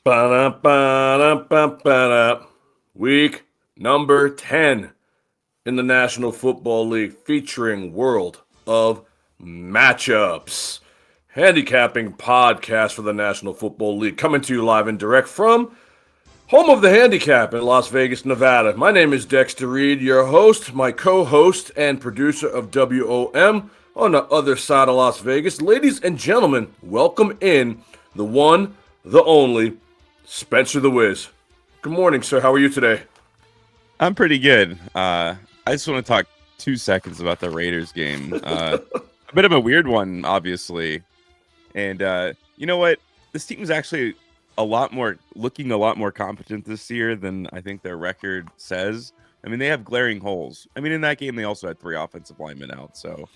Ba-da-ba-da-ba-ba-da. Week number 10 in the National Football League featuring World of Matchups. Handicapping podcast for the National Football League coming to you live and direct from home of the handicap in Las Vegas, Nevada. My name is Dexter Reid, your host, my co-host and producer of WOM on the other side of Las Vegas. Ladies and gentlemen, welcome in the one, the only, Spencer the Wiz. Good morning, sir. How are you today? I'm pretty good. I just want to talk 2 seconds about the Raiders game. A bit of a weird one, obviously. And you know what? This team is actually looking a lot more competent this year than I think their record says. I mean, they have glaring holes. I mean, in that game, they also had 3 offensive linemen out. So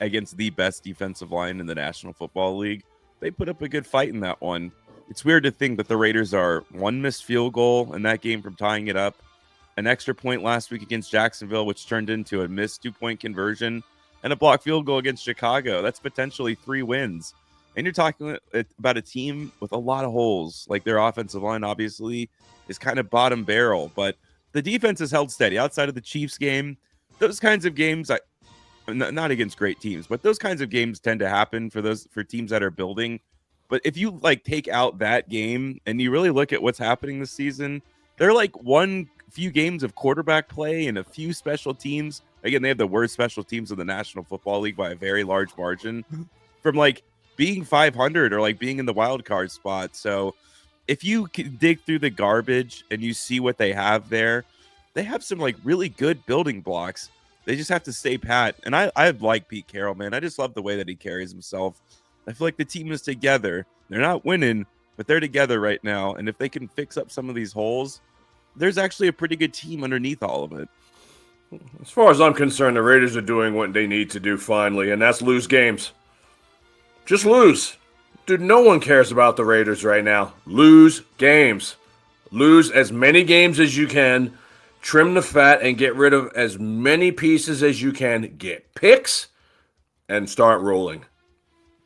against the best defensive line in the National Football League, they put up a good fight in that one. It's weird to think that the Raiders are 1 missed field goal in that game from tying it up, an extra point last week against Jacksonville, which turned into a missed 2-point conversion, and a blocked field goal against Chicago. That's potentially 3 wins. And you're talking about a team with a lot of holes. Like, their offensive line, obviously, is kind of bottom barrel. But the defense has held steady. Outside of the Chiefs game, those kinds of games, not against great teams, but those kinds of games tend to happen for teams that are building. But if you take out that game and you really look at what's happening this season, they're few games of quarterback play and a few special teams. Again, they have the worst special teams in the National Football League by a very large margin from being 500 or being in the wild card spot. So if you can dig through the garbage and you see what they have there, they have some really good building blocks. They just have to stay pat. And I like Pete Carroll, man. I just love the way that he carries himself. I feel like the team is together. They're not winning, but they're together right now. And if they can fix up some of these holes, there's actually a pretty good team underneath all of it. As far as I'm concerned, the Raiders are doing what they need to do finally, and that's lose games. Just lose. Dude, no one cares about the Raiders right now. Lose games. Lose as many games as you can. Trim the fat and get rid of as many pieces as you can. Get picks and start rolling.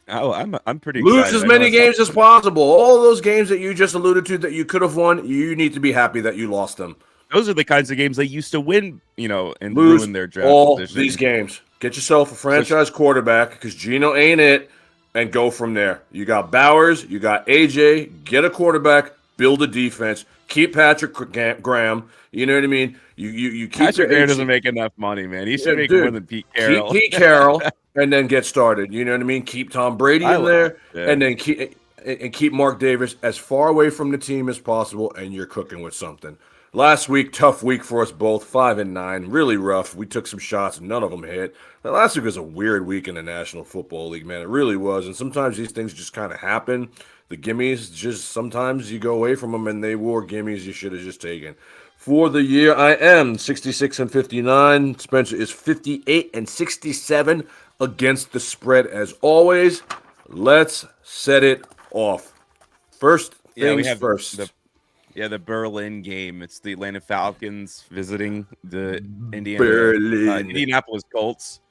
Oh, I'm pretty Lose excited. as many games as possible. All those games that you just alluded to that you could have won, you need to be happy that you lost them. Those are the kinds of games they used to win, and Lose ruin their draft all position. these games. Get yourself a franchise quarterback because Geno ain't it, and go from there. You got Bowers, you got AJ. Get a quarterback, build a defense, keep Patrick Graham. You know what I mean? You keep Patrick Graham doesn't make enough money, man. He should make more than Pete Carroll. Keep Pete Carroll, and then get started. You know what I mean? Keep Tom Brady in there, and then keep Mark Davis as far away from the team as possible, and you're cooking with something. Last week, tough week for us both, 5-9, really rough. We took some shots, none of them hit. Now, last week was a weird week in the National Football League, man. It really was, and sometimes these things just kind of happen. The gimmies, just sometimes you go away from them, and they were gimmies you should have just taken. For the year, I am 66-59. Spencer is 58-67 against the spread as always. Let's set it off. First things first. The Berlin game. It's the Atlanta Falcons visiting the Indianapolis Colts.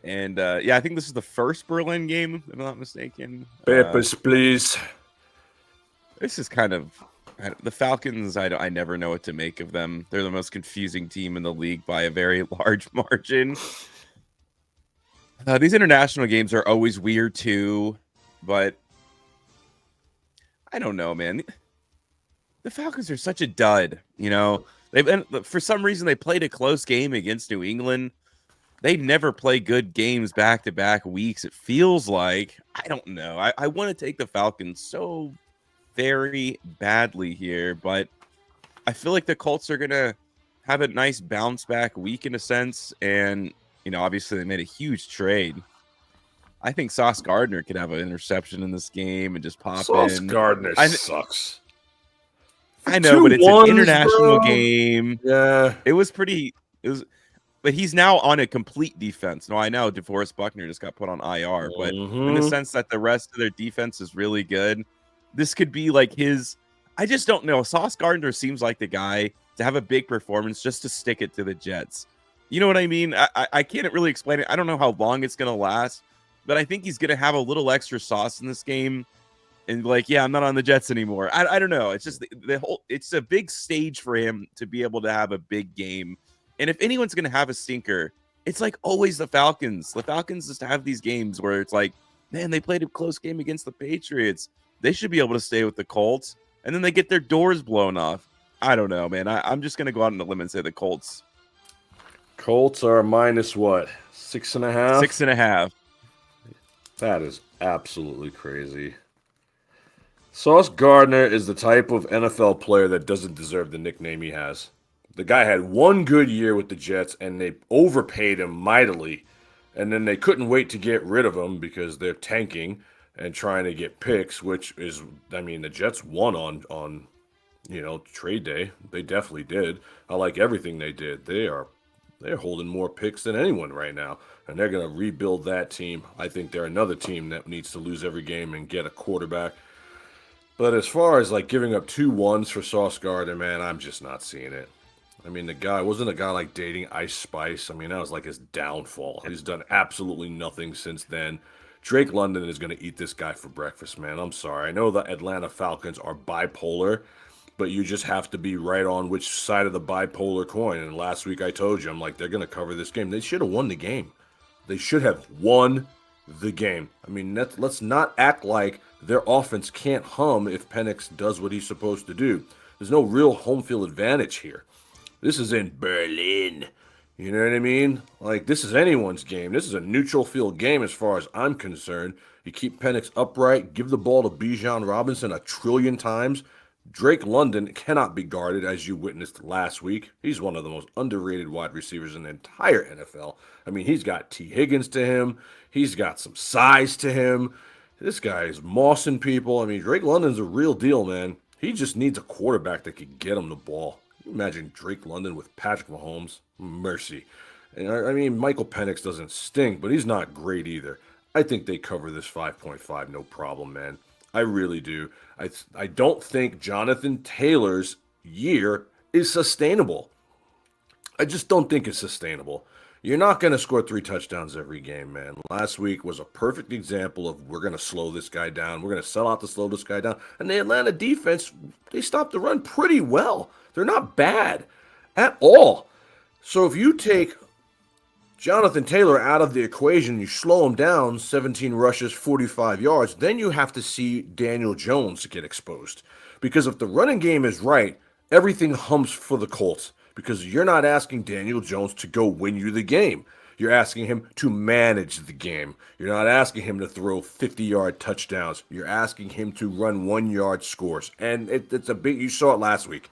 And I think this is the first Berlin game, if I'm not mistaken. Peppers, please. This is kind of the Falcons. I never know what to make of them. They're the most confusing team in the league by a very large margin. These international games are always weird too, but I don't know, man. The Falcons are such a dud, for some reason they played a close game against New England. They never play good games back-to-back weeks, it feels like. I don't know. I want to take the Falcons so very badly here, but I feel like the Colts are going to have a nice bounce-back week in a sense, and, obviously they made a huge trade. I think Sauce Gardner could have an interception in this game and just pop in. Sauce Gardner sucks. I know, but it's an international game. Yeah. But he's now on a complete defense. No, I know DeForest Buckner just got put on IR, but in the sense that the rest of their defense is really good, this could be his. I just don't know. Sauce Gardner seems like the guy to have a big performance just to stick it to the Jets. You know what I mean? I can't really explain it. I don't know how long it's going to last, but I think he's going to have a little extra sauce in this game. and like, yeah, I'm not on the Jets anymore. I don't know. It's just the whole. It's a big stage for him to be able to have a big game. And if anyone's going to have a stinker, it's like always the Falcons. The Falcons just have these games where it's like, man, they played a close game against the Patriots. They should be able to stay with the Colts, and then they get their doors blown off. I don't know, man. I'm just going to go out on a limb and say the Colts. Colts are minus what? 6.5? 6.5. That is absolutely crazy. Sauce Gardner is the type of NFL player that doesn't deserve the nickname he has. The guy had one good year with the Jets, and they overpaid him mightily. And then they couldn't wait to get rid of him because they're tanking and trying to get picks, which is, I mean, the Jets won on trade day. They definitely did. I like everything they did. They're holding more picks than anyone right now, and they're going to rebuild that team. I think they're another team that needs to lose every game and get a quarterback. But as far as like giving up 2-1s for Sauce Gardner, man, I'm just not seeing it. I mean, the guy wasn't a guy like dating Ice Spice. I mean, that was like his downfall. He's done absolutely nothing since then. Drake London is going to eat this guy for breakfast, man. I'm sorry. I know the Atlanta Falcons are bipolar, but you just have to be right on which side of the bipolar coin. And last week I told you, I'm like, they're going to cover this game. They should have won the game. They should have won the game. I mean, let's not act like their offense can't hum if Penix does what he's supposed to do. There's no real home field advantage here. This is in Berlin. You know what I mean? Like, this is anyone's game. This is a neutral field game as far as I'm concerned. You keep Penix upright, give the ball to Bijan Robinson 1 trillion times. Drake London cannot be guarded, as you witnessed last week. He's one of the most underrated wide receivers in the entire NFL. I mean, he's got T. Higgins to him. He's got some size to him. This guy is mossing people. I mean, Drake London's a real deal, man. He just needs a quarterback that can get him the ball. Can you imagine Drake London with Patrick Mahomes? Mercy. And I mean, Michael Penix doesn't stink, but he's not great either. I think they cover this 5.5, no problem, man. I really do. I don't think Jonathan Taylor's year is sustainable. I just don't think it's sustainable. You're not going to score 3 touchdowns every game, man. Last week was a perfect example of we're going to slow this guy down. We're going to sell out to slow this guy down. And the Atlanta defense, they stopped the run pretty well. They're not bad at all. So if you take Jonathan Taylor out of the equation, you slow him down, 17 rushes, 45 yards, then you have to see Daniel Jones get exposed. Because if the running game is right, everything hums for the Colts. Because you're not asking Daniel Jones to go win you the game. You're asking him to manage the game. You're not asking him to throw 50-yard touchdowns. You're asking him to run 1-yard scores. And it's a big, you saw it last week.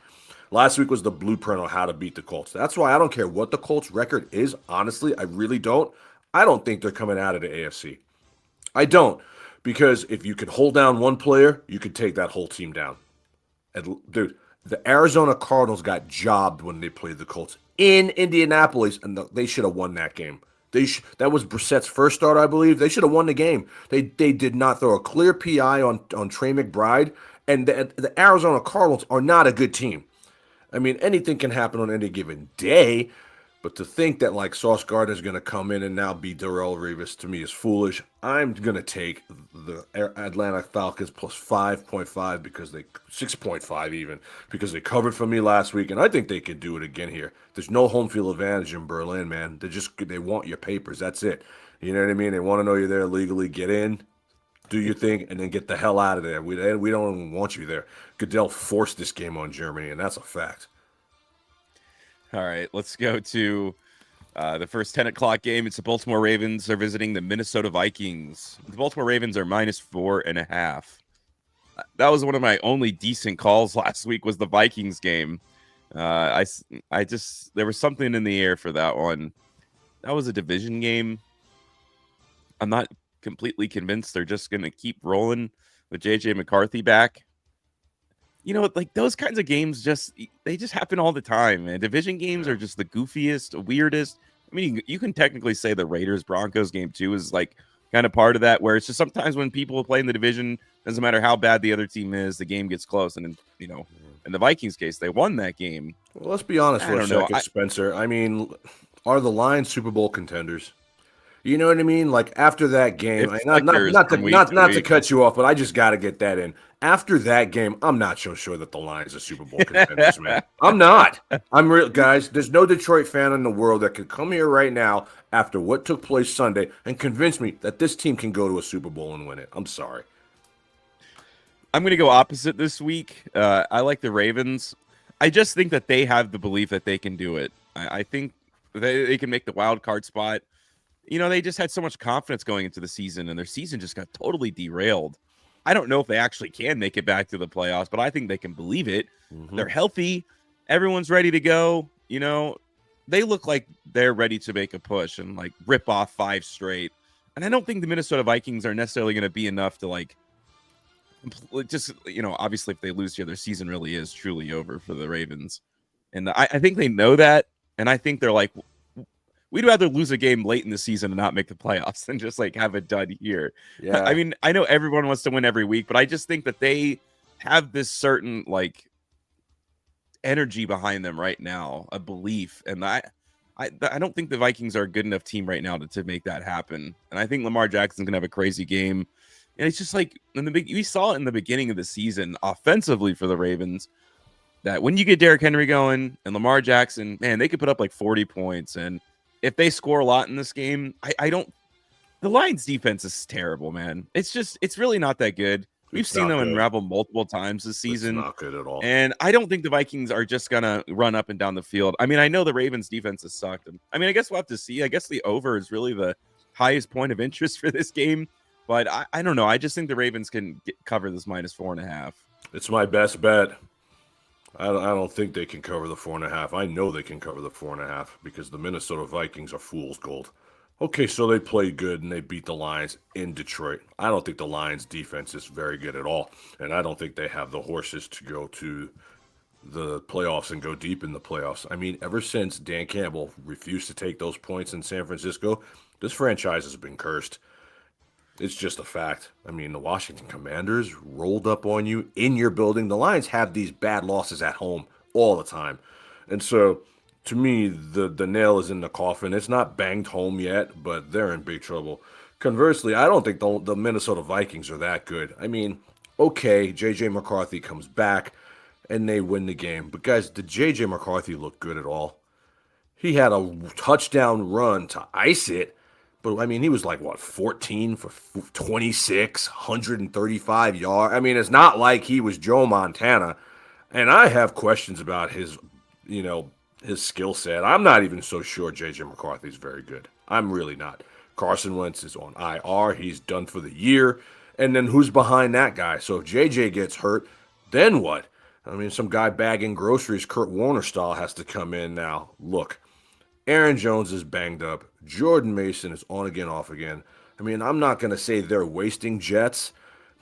Last week was the blueprint on how to beat the Colts. That's why I don't care what the Colts record is. Honestly, I really don't. I don't think they're coming out of the AFC. I don't. Because if you could hold down one player, you could take that whole team down. And, dude, the Arizona Cardinals got jobbed when they played the Colts in Indianapolis, and they should have won that game. That was Brissett's first start, I believe. They should have won the game. They did not throw a clear PI on Trey McBride, and the Arizona Cardinals are not a good team. I mean, anything can happen on any given day, but to think that like Sauce Gardner is going to come in and now beat Darrelle Revis to me is foolish. I'm going to take the Atlanta Falcons plus 5.5 because 6.5 even because they covered for me last week, and I think they could do it again here. There's no home field advantage in Berlin, man. They want your papers. That's it. You know what I mean? They want to know you're there legally. Get in, do your thing, and then get the hell out of there. We don't want you there. Goodell forced this game on Germany, and that's a fact. All right, let's go to the first 10 o'clock game. It's the Baltimore Ravens. They're visiting the Minnesota Vikings. The Baltimore Ravens are minus 4.5. That was one of my only decent calls last week was the Vikings game. I just there was something in the air for that one. That was a division game. I'm not completely convinced they're just going to keep rolling with J.J. McCarthy back. You know, like those kinds of games they just happen all the time, man. Division games are just the goofiest, weirdest. I mean, you can technically say the Raiders-Broncos game, too, is like kind of part of that, where it's just sometimes when people play in the division, doesn't matter how bad the other team is, the game gets close. And, you know, in the Vikings case, they won that game. Well, let's be honest for a second, Spencer. I mean, are the Lions Super Bowl contenders? You know what I mean? Like after that game, It not flickers from week to not to week. cut you off, but I just got to get that in. After that game, I'm not so sure that the Lions are Super Bowl contenders, man. I'm not. I'm real, guys. There's no Detroit fan in the world that could come here right now after what took place Sunday and convince me that this team can go to a Super Bowl and win it. I'm sorry. I'm going to go opposite this week. I like the Ravens. I just think that they have the belief that they can do it. I think they can make the wild card spot. You know, they just had so much confidence going into the season, and their season just got totally derailed. I don't know if they actually can make it back to the playoffs, but I think they can believe it. Mm-hmm. They're healthy. Everyone's ready to go. You know, they look like they're ready to make a push and like rip off 5 straight. And I don't think the Minnesota Vikings are necessarily going to be enough to like just, you know, obviously if they lose here, their season really is truly over for the Ravens. And I think they know that. And I think they're like, we'd rather lose a game late in the season and not make the playoffs than just like have a dud here. Yeah. I mean, I know everyone wants to win every week, but I just think that they have this certain like energy behind them right now, a belief. And I don't think the Vikings are a good enough team right now to make that happen. And I think Lamar Jackson's going to have a crazy game. And it's just like we saw it in the beginning of the season offensively for the Ravens that when you get Derrick Henry going and Lamar Jackson, man, they could put up like 40 points. And if they score a lot in this game, the Lions defense is terrible, man. It's really not that good. We've seen them unravel multiple times this season. It's not good at all. And I don't think the Vikings are just going to run up and down the field. I mean, I know the Ravens defense has sucked. I mean, I guess we'll have to see. I guess the over is really the highest point of interest for this game. But I don't know. I just think the Ravens can cover this -4.5. It's my best bet. I don't think they can cover the 4.5. I know they can cover the 4.5 because the Minnesota Vikings are fool's gold. Okay, so they played good and they beat the Lions in Detroit. I don't think the Lions defense is very good at all. And I don't think they have the horses to go to the playoffs and go deep in the playoffs. I mean, ever since Dan Campbell refused to take those points in San Francisco, this franchise has been cursed. It's just a fact. I mean, the Washington Commanders rolled up on you in your building. The Lions have these bad losses at home all the time. And so, to me, the nail is in the coffin. It's not banged home yet, but they're in big trouble. Conversely, I don't think the Minnesota Vikings are that good. I mean, okay, J.J. McCarthy comes back, and they win the game. But, guys, did J.J. McCarthy look good at all? He had a touchdown run to ice it. But, I mean, he was like, 14 for 26, 135 yards. I mean, it's not like he was Joe Montana. And I have questions about his skill set. I'm not even so sure J.J. McCarthy is very good. I'm really not. Carson Wentz is on IR. He's done for the year. And then who's behind that guy? So if J.J. gets hurt, then what? I mean, some guy bagging groceries, Kurt Warner style, has to come in now. Look. Aaron Jones is banged up. Jordan Mason is on again, off again. I mean, I'm not going to say they're wasting Jets,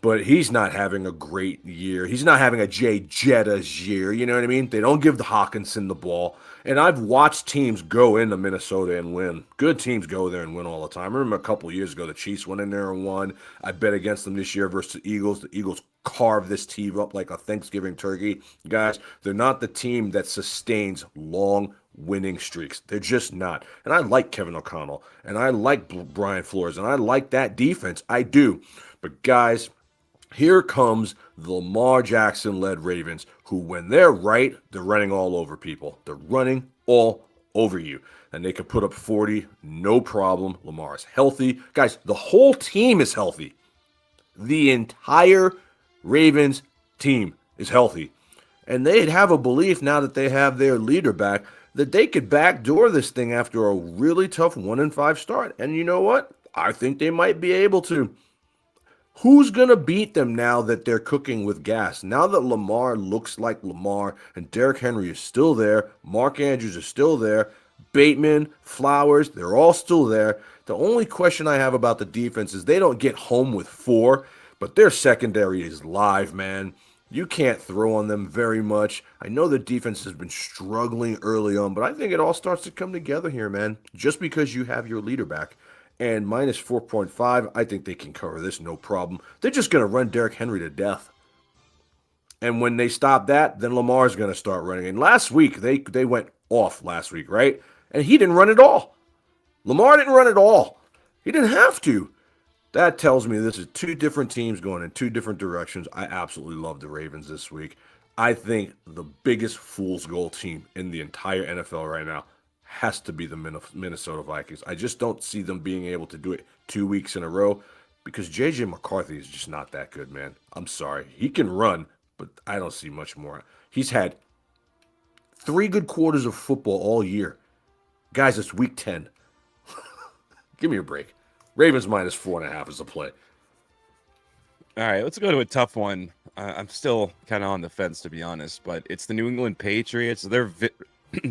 but he's not having a great year. He's not having a Jay Jetta's year. You know what I mean? They don't give the Hawkinson the ball. And I've watched teams go into Minnesota and win. Good teams go there and win all the time. I remember a couple of years ago, the Chiefs went in there and won. I bet against them this year versus the Eagles. The Eagles carved this team up like a Thanksgiving turkey. Guys, they're not the team that sustains long winning streaks. They're just not. And I like Kevin O'Connell. And I like Brian Flores. And I like that defense. I do. But guys, here comes the Lamar Jackson-led Ravens, who when they're right, they're running all over people. They're running all over you. And they can put up 40, no problem. Lamar is healthy. Guys, the whole team is healthy. The entire Ravens team is healthy. And they'd have a belief now that they have their leader back that they could backdoor this thing after a really tough 1-5 start. And you know what? I think they might be able to. Who's going to beat them now that they're cooking with gas? Now that Lamar looks like Lamar and Derrick Henry is still there, Mark Andrews is still there, Bateman, Flowers, they're all still there. The only question I have about the defense is they don't get home with 4, but their secondary is live, man. You can't throw on them very much. I know the defense has been struggling early on, but I think it all starts to come together here, man, just because you have your leader back. And -4.5, I think they can cover this, no problem. They're just going to run Derrick Henry to death. And when they stop that, then Lamar's going to start running. And last week, they went off last week, right? And he didn't run at all. Lamar didn't run at all. He didn't have to. That tells me this is two different teams going in two different directions. I absolutely love the Ravens this week. I think the biggest fool's goal team in the entire NFL right now has to be the Minnesota Vikings. I just don't see them being able to do it 2 weeks in a row because J.J. McCarthy is just not that good, man. I'm sorry. He can run, but I don't see much more. He's had 3 good quarters of football all year. Guys, it's week 10. Give me a break. Ravens minus 4.5 is a play. All right, let's go to a tough one. I'm still kind of on the fence, to be honest, but it's the New England Patriots. They're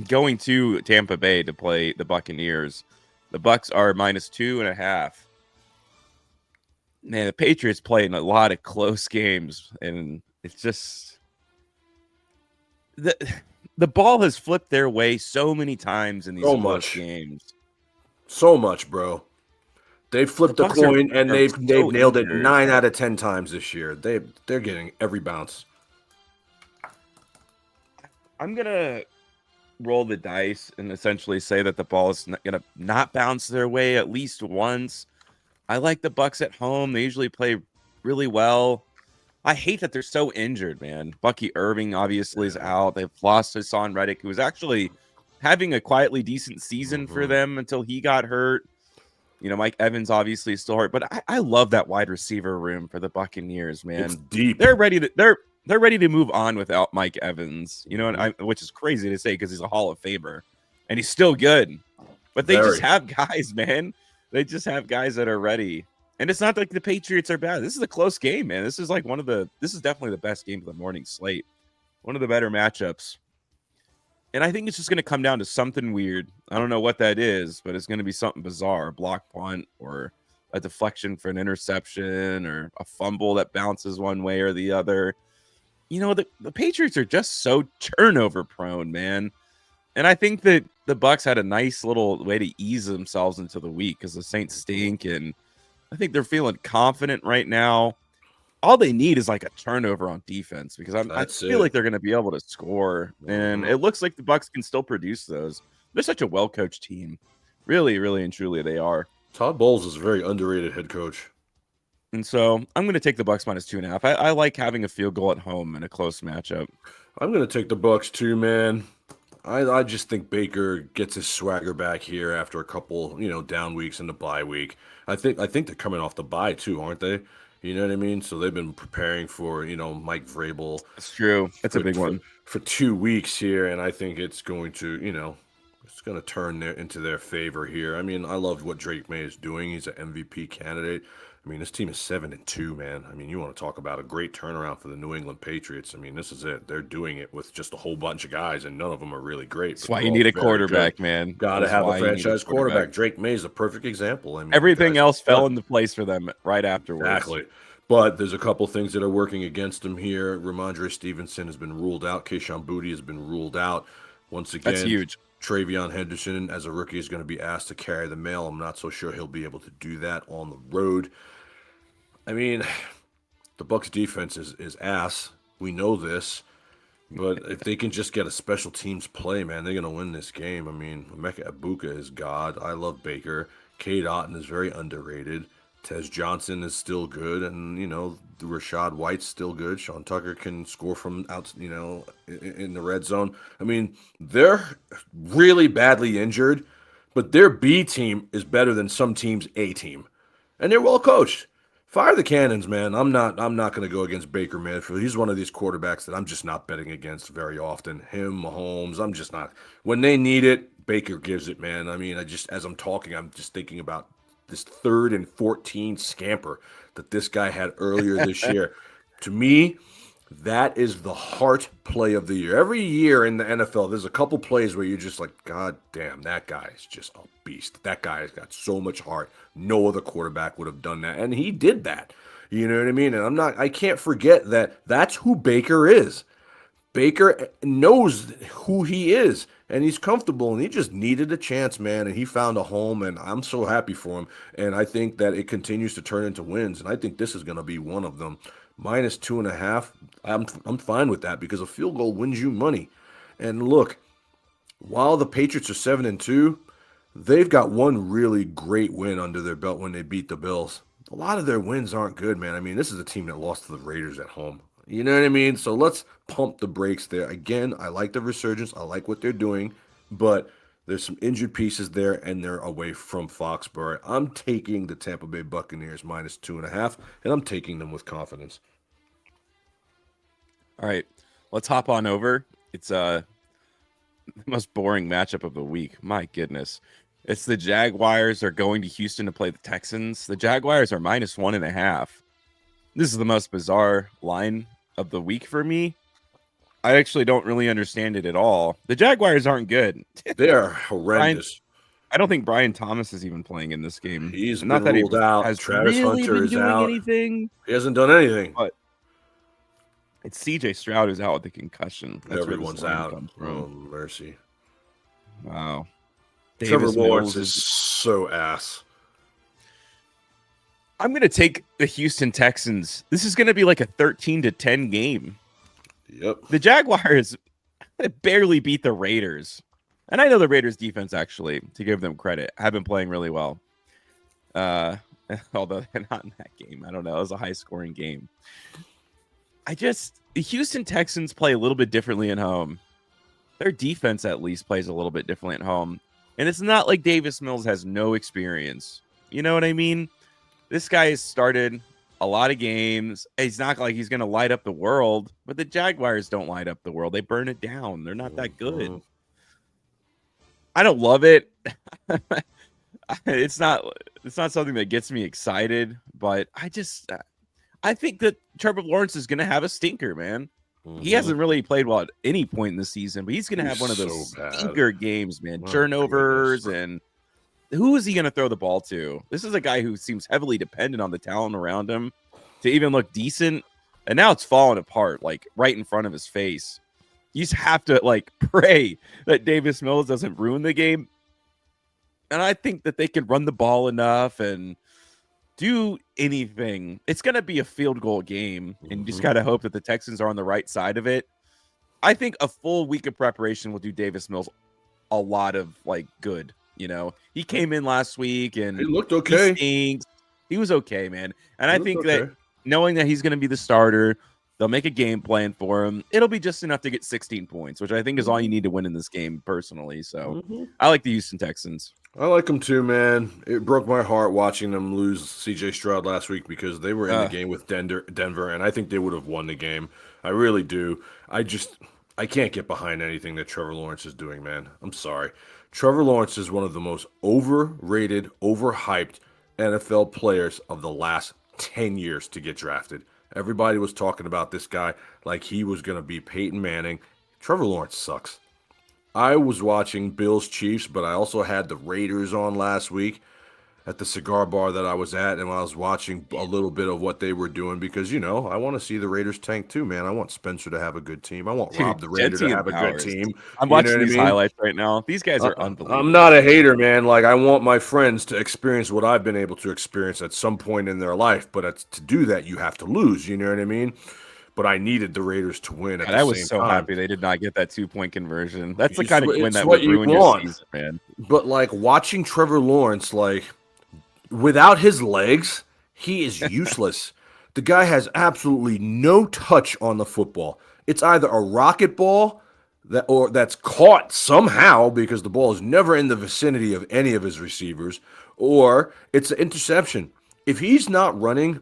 going to Tampa Bay to play the Buccaneers. The Bucs are minus 2.5. Man, the Patriots play in a lot of close games, and it's just the ball has flipped their way so many times in these close games. So much, bro. They've flipped the coin and they've nailed it 9 out of 10 times this year. They're getting every bounce. I'm gonna roll the dice and essentially say that the ball is gonna not bounce their way at least once. I like the Bucs at home. They usually play really well. I hate that they're so injured, man. Bucky Irving obviously is out. They've lost Hassan Reddick, who was actually having a quietly decent season for them until he got hurt. You know, Mike Evans obviously is still hurt, but I love that wide receiver room for the Buccaneers, man. It's deep. They're ready to move on without Mike Evans. You know, which is crazy to say because he's a Hall of Famer and he's still good. But they just have guys, man. They just have guys that are ready. And it's not like the Patriots are bad. This is a close game, man. This is like this is definitely the best game of the morning slate. One of the better matchups. And I think it's just going to come down to something weird. I don't know what that is, but it's going to be something bizarre. A block punt or a deflection for an interception or a fumble that bounces one way or the other. You know, the Patriots are just so turnover prone, man. And I think that the Bucs had a nice little way to ease themselves into the week because the Saints stink. And I think they're feeling confident right now. All they need is like a turnover on defense because I feel like they're going to be able to score. And it looks like the Bucs can still produce those. They're such a well-coached team. Really, really, and truly they are. Todd Bowles is a very underrated head coach. And so I'm going to take the Bucs minus 2.5. I like having a field goal at home in a close matchup. I'm going to take the Bucs too, man. I just think Baker gets his swagger back here after a couple, down weeks in the bye week. I think they're coming off the bye too, aren't they? You know what I mean? So they've been preparing for, Mike Vrabel. That's true. That's a big one. For 2 weeks here, and I think it's going to, it's going to turn into their favor here. I mean, I loved what Drake May is doing. He's an MVP candidate. I mean, this team is 7-2, man. I mean, you want to talk about a great turnaround for the New England Patriots. I mean, this is it. They're doing it with just a whole bunch of guys, and none of them are really great. That's why you need a quarterback, man. Got to have a franchise quarterback. Drake May is a perfect example. I mean, everything else fell into place for them right afterwards. Exactly. But there's a couple things that are working against them here. Ramondre Stevenson has been ruled out. Kayshon Boutte has been ruled out. Once again, that's huge. Travion Henderson, as a rookie, is going to be asked to carry the mail. I'm not so sure he'll be able to do that on the road. I mean, the Bucs defense is ass. We know this. But if they can just get a special teams play, man, they're going to win this game. I mean, Emeka Egbuka is God. I love Baker. Cade Otton is very underrated. Tez Johnson is still good. And, Rashad White's still good. Sean Tucker can score from out, in the red zone. I mean, they're really badly injured, but their B team is better than some teams' A team. And they're well coached. Fire the cannons, man. I'm not going to go against Baker Mayfield. He's one of these quarterbacks that I'm just not betting against very often. Him, Mahomes, I'm just not. When they need it, Baker gives it, man. I mean, as I'm talking, I'm just thinking about this 3rd and 14 scamper that this guy had earlier this year. To me, that is the heart play of the year. Every year in the NFL, there's a couple plays where you're just like, God damn, that guy is just a beast. That guy has got so much heart. No other quarterback would have done that. And he did that. You know what I mean? And I can't forget that that's who Baker is. Baker knows who he is, and he's comfortable, and he just needed a chance, man, and he found a home, and I'm so happy for him. And I think that it continues to turn into wins, and I think this is going to be one of them. Minus 2.5, I'm fine with that because a field goal wins you money. And look, while the Patriots are 7-2, they've got one really great win under their belt when they beat the Bills. A lot of their wins aren't good, man. I mean, this is a team that lost to the Raiders at home. You know what I mean? So let's pump the brakes there. Again, I like the resurgence. I like what they're doing, but there's some injured pieces there, and they're away from Foxborough. I'm taking the Tampa Bay Buccaneers minus 2.5, and I'm taking them with confidence. All right, let's hop on over. It's the most boring matchup of the week. My goodness. It's the Jaguars are going to Houston to play the Texans. The Jaguars are minus 1.5. This is the most bizarre line of the week for me. I actually don't really understand it at all. The Jaguars aren't good. They are horrendous. I don't think Brian Thomas is even playing in this game. He's been ruled out. Has Travis really Hunter been is doing out. anything. He hasn't done anything. But it's CJ Stroud who's out with the concussion. That's Everyone's out. Oh, mercy. Wow. Trevor Lawrence is so ass. I'm going to take the Houston Texans. This is going to be like a 13-10 game. Yep. The Jaguars barely beat the Raiders. And I know the Raiders defense, actually, to give them credit, have been playing really well. Although they're not in that game. I don't know. It was a high-scoring game. The Houston Texans play a little bit differently at home. Their defense, at least, plays a little bit differently at home. And it's not like Davis Mills has no experience. You know what I mean? This guy has started a lot of games. He's not like he's going to light up the world, but the Jaguars don't light up the world. They burn it down. They're not that good. I don't love it. It's not something that gets me excited, but I think that Trevor Lawrence is going to have a stinker, man. He hasn't really played well at any point in the season, but he's going to have one of those stinker games, man. Turnovers, and who is he going to throw the ball to? This is a guy who seems heavily dependent on the talent around him to even look decent, and now it's falling apart, like right in front of his face. You just have to pray that Davis Mills doesn't ruin the game. And I think that they can run the ball enough and do anything. It's going to be a field goal game, and you just got to hope that the Texans are on the right side of it. I think a full week of preparation will do Davis Mills a lot of good. You know, he came in last week and he looked okay. He was okay, man. And I think that knowing that he's going to be the starter, they'll make a game plan for him. It'll be just enough to get 16 points, which I think is all you need to win in this game personally. So I like the Houston Texans. I like them too, man. It broke my heart watching them lose CJ Stroud last week because they were in the game with Denver, and I think they would have won the game. I really do. I can't get behind anything that Trevor Lawrence is doing, man. I'm sorry. Trevor Lawrence is one of the most overrated, overhyped NFL players of the last 10 years to get drafted. Everybody was talking about this guy like he was going to be Peyton Manning. Trevor Lawrence sucks. I was watching Bills Chiefs, but I also had the Raiders on last week at the cigar bar that I was at, and I was watching a little bit of what they were doing because, I want to see the Raiders tank too, man. I want Spencer to have a good team. I want Rob the Raider to have a good team. I'm watching these highlights right now. These guys are unbelievable. I'm not a hater, man. I want my friends to experience what I've been able to experience at some point in their life, but to do that, you have to lose. You know what I mean? But I needed the Raiders to win at the same time. I was so happy they did not get that 2-point conversion. That's the kind of win that would ruin your season, man. But watching Trevor Lawrence, without his legs, he is useless. The guy has absolutely no touch on the football. It's either a rocket ball that's caught somehow because the ball is never in the vicinity of any of his receivers, or it's an interception. If he's not running,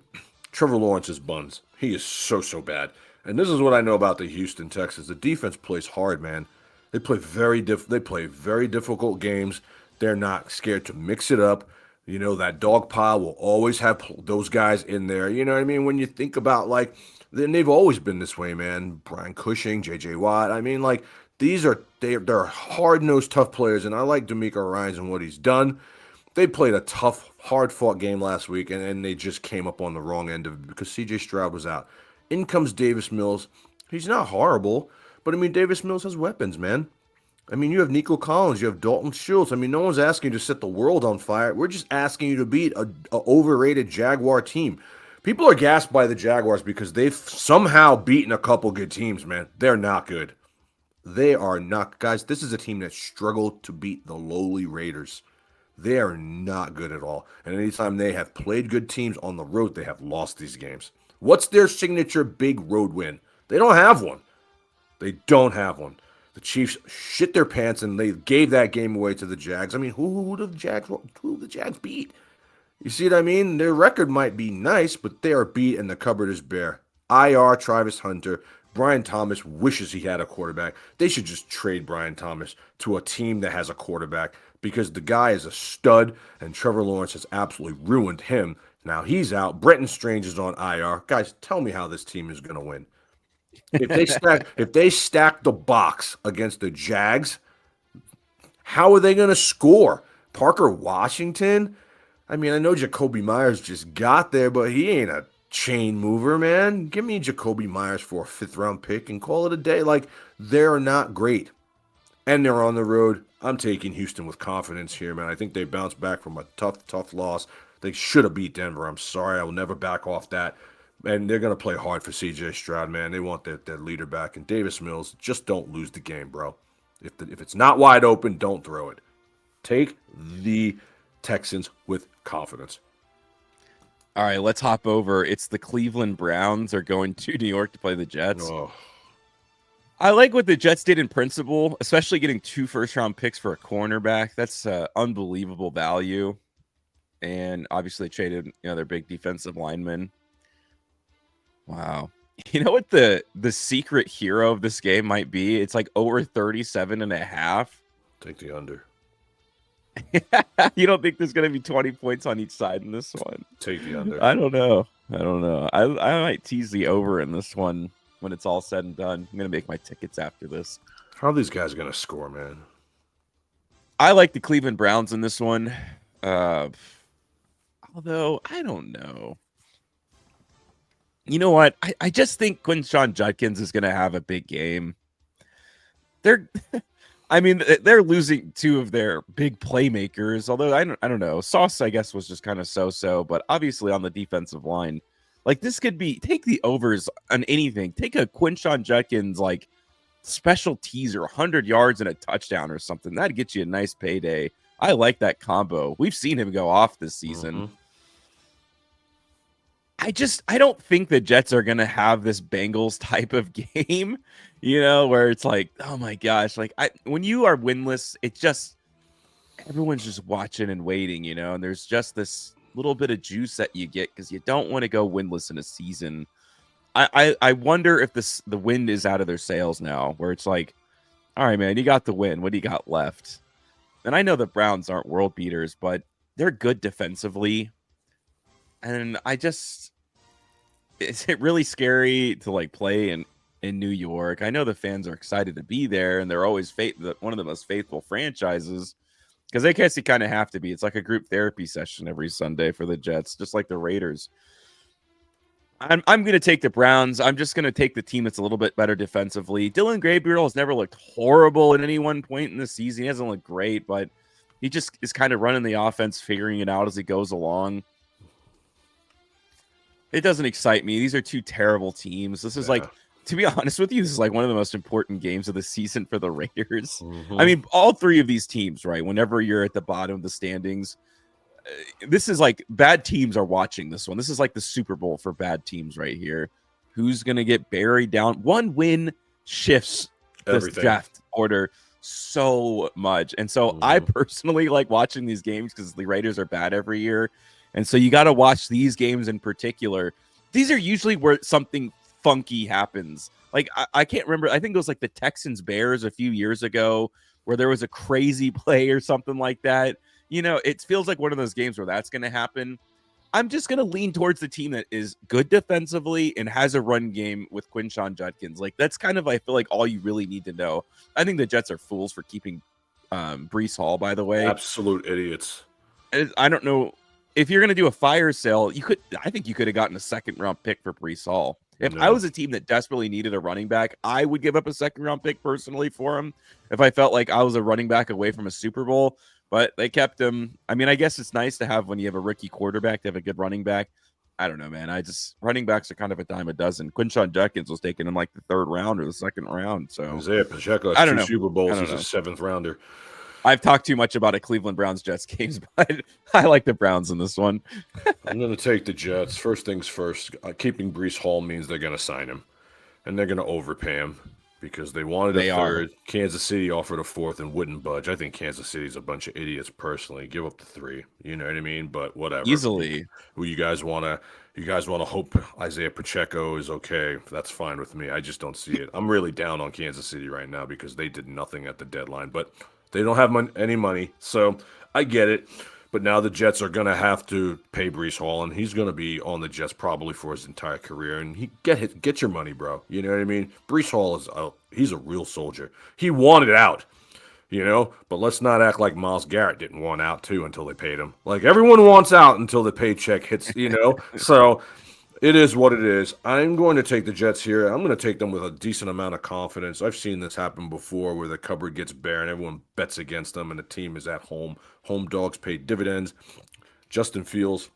Trevor Lawrence is buns. He is so bad. And this is what I know about the Houston Texans. The defense plays hard, man. They play very difficult games. They're not scared to mix it up. That dog pile will always have those guys in there. You know what I mean? When you think about then they've always been this way, man. Brian Cushing, J.J. Watt. I mean, they're hard-nosed, tough players, and I like D'Amico Ryans and what he's done. They played a tough, hard-fought game last week, and they just came up on the wrong end of it because C.J. Stroud was out. In comes Davis Mills. He's not horrible, but, Davis Mills has weapons, man. You have Nico Collins. You have Dalton Schultz. No one's asking you to set the world on fire. We're just asking you to beat a overrated Jaguar team. People are gassed by the Jaguars because they've somehow beaten a couple good teams, man. They're not good. They are not. Guys, this is a team that struggled to beat the lowly Raiders. They are not good at all. And anytime they have played good teams on the road, they have lost these games. What's their signature big road win? They don't have one. They don't have one. The Chiefs shit their pants and they gave that game away to the Jags. I mean, who did the Jags beat? You see what I mean? Their record might be nice, but they are beat and the cupboard is bare. IR Travis Hunter. Brian Thomas wishes he had a quarterback. They should just trade Brian Thomas to a team that has a quarterback because the guy is a stud and Trevor Lawrence has absolutely ruined him. Now he's out. Brenton Strange is on IR. Guys, tell me how this team is going to win. If they stack the box against the Jags, how are they going to score? Parker Washington? I mean, I know Jacoby Myers just got there, but he ain't a chain mover, man. Give me Jacoby Myers for a 5th-round pick and call it a day. Like, they're not great. And they're on the road. I'm taking Houston with confidence here, man. I think they bounced back from a tough loss. They should have beat Denver. I'm sorry. I will never back off that. And they're going to play hard for C.J. Stroud, man. They want their leader back. And Davis Mills, just don't lose the game, bro. If it's not wide open, don't throw it. Take the Texans with confidence. All right, let's hop over. It's the Cleveland Browns are going to New York to play the Jets. Oh. I like what the Jets did in principle, especially getting 2 first-round picks for a cornerback. That's unbelievable value. And obviously traded their big defensive lineman. Wow. You know what the secret hero of this game might be? It's like over 37.5. Take the under. You don't think there's going to be 20 points on each side in this one? Take the under. I don't know. I might tease the over in this one when it's all said and done. I'm going to make my tickets after this. How are these guys going to score, man? I like the Cleveland Browns in this one. Although, I don't know. You know what? I just think Quinshon Judkins is going to have a big game. They're losing 2 of their big playmakers. Although I don't know. Sauce, I guess, was just kind of so-so. But obviously on the defensive line, like this could be take the overs on anything. Take a Quinshon Judkins like special teaser, 100 yards and a touchdown or something. That'd get you a nice payday. I like that combo. We've seen him go off this season. Mm-hmm. I don't think the Jets are going to have this Bengals type of game, where it's like, oh my gosh, like when you are winless, it's just everyone's just watching and waiting, and there's just this little bit of juice that you get because you don't want to go winless in a season. I wonder if the wind is out of their sails now, where it's like, all right, man, you got the win. What do you got left? And I know the Browns aren't world beaters, but they're good defensively. And is it really scary to like play in New York? I know the fans are excited to be there, and they're always one of the most faithful franchises because I guess you kind of have to be. It's like a group therapy session every Sunday for the Jets, just like the Raiders. I'm going to take the Browns. I'm just going to take the team that's a little bit better defensively. Dylan Gabriel has never looked horrible at any one point in the season. He hasn't looked great, but he just is kind of running the offense, figuring it out as he goes along. It doesn't excite me. These are 2 terrible teams. This is like, to be honest with you, this is like one of the most important games of the season for the Raiders. Mm-hmm. I mean, all 3 of these teams, right? Whenever you're at the bottom of the standings, this is like bad teams are watching this one. This is like the Super Bowl for bad teams right here. Who's going to get buried down? 1 win shifts this draft order so much. And so I personally like watching these games because the Raiders are bad every year. And so you got to watch these games in particular. These are usually where something funky happens. Like I can't remember. I think it was like the Texans Bears a few years ago where there was a crazy play or something like that. It feels like one of those games where that's going to happen. I'm just going to lean towards the team that is good defensively and has a run game with Quinshon Judkins. Like that's kind of, I feel like all you really need to know. I think the Jets are fools for keeping Breece Hall, by the way. Absolute idiots. I don't know. If you're going to do a fire sale, I think you could have gotten a 2nd-round pick for Breece Hall. If I was a team that desperately needed a running back, I would give up a 2nd-round pick personally for him if I felt like I was a running back away from a Super Bowl. But they kept him. I mean, I guess it's nice to have when you have a rookie quarterback to have a good running back. I don't know, man. Running backs are kind of a dime a dozen. Quinshon Judkins was taken in like the 3rd round or the 2nd round. So Isaiah Pacheco has 2 Super Bowls. He's a 7th rounder. I've talked too much about a Cleveland Browns-Jets games, but I like the Browns in this one. I'm going to take the Jets. First things first, keeping Breece Hall means they're going to sign him. And they're going to overpay him because they wanted a third. Kansas City offered a fourth and wouldn't budge. I think Kansas City's a bunch of idiots personally. Give up the 3. You know what I mean? But whatever. Easily. Who you guys want to hope Isaiah Pacheco is okay. That's fine with me. I just don't see it. I'm really down on Kansas City right now because they did nothing at the deadline. But they don't have any money. So I get it. But now the Jets are going to have to pay Breece Hall, and he's going to be on the Jets probably for his entire career. And get your money, bro. You know what I mean? Breece Hall he's a real soldier. He wanted out, But let's not act like Myles Garrett didn't want out too until they paid him. Like everyone wants out until the paycheck hits, So it is what it is. I'm going to take the Jets here. I'm going to take them with a decent amount of confidence. I've seen this happen before where the cupboard gets bare and everyone bets against them and the team is at home. Home dogs pay dividends. Justin Fields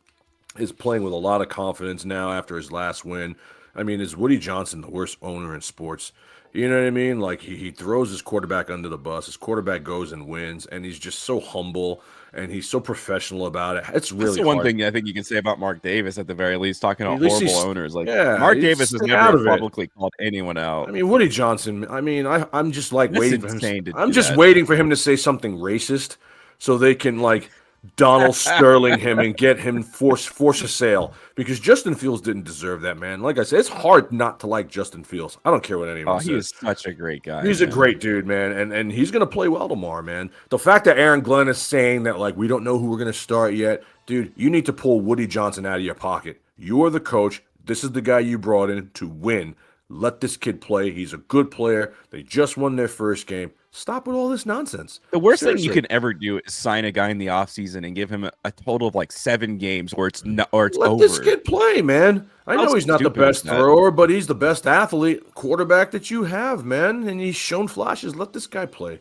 is playing with a lot of confidence now after his last win. I mean, is Woody Johnson the worst owner in sports? You know what I mean? Like he throws his quarterback under the bus. His quarterback goes and wins, and he's just so humble and he's so professional about it. It's really That's the one thing I think you can say about Mark Davis at the very least, talking about horrible owners. Like Mark Davis has never publicly called anyone out. I mean, Woody Johnson. I mean, I'm just like waiting for him. I'm just waiting for him to say something racist so they can like Donald Sterling him and get him force a sale because Justin Fields didn't deserve that, man. Like I said, it's hard not to like Justin Fields. I don't care what anyone says. He is such a great guy. He's a great dude, man, and he's gonna play well tomorrow, man. The fact that Aaron Glenn is saying that like we don't know who we're gonna start yet, dude, you need to pull Woody Johnson out of your pocket. You are the coach. This is the guy you brought in to win. Let this kid play. He's a good player. They just won their first game. Stop with all this nonsense. The worst thing you can ever do is sign a guy in the offseason and give him a total of like 7 games or it's over. Let this kid play, man. I know he's not the best thrower, but he's the best athlete quarterback that you have, man. And he's shown flashes. Let this guy play.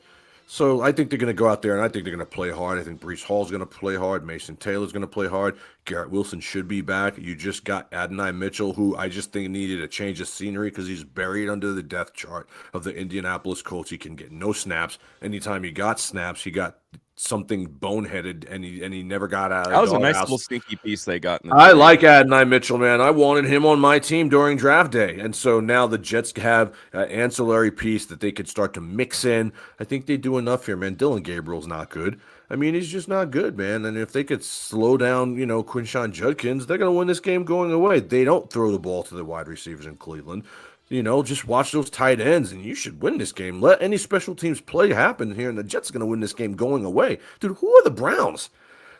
So I think they're going to go out there, and I think they're going to play hard. I think Breece Hall's going to play hard. Mason Taylor's going to play hard. Garrett Wilson should be back. You just got Adonai Mitchell, who I just think needed a change of scenery because he's buried under the depth chart of the Indianapolis Colts. He can get no snaps. Anytime he got snaps, he got something boneheaded, and he never got out of that was a nice little sneaky piece they got. I like Adonai Mitchell, man. I wanted him on my team during draft day, and so now the Jets have an ancillary piece that they could start to mix in. I think they do enough here, man. Dylan Gabriel's not good. I mean, he's just not good, man. And if they could slow down, Quinshon Judkins, they're going to win this game going away. They don't throw the ball to the wide receivers in Cleveland. Just watch those tight ends, and you should win this game. Let any special teams play happen here, and the Jets are going to win this game going away. Dude, who are the Browns?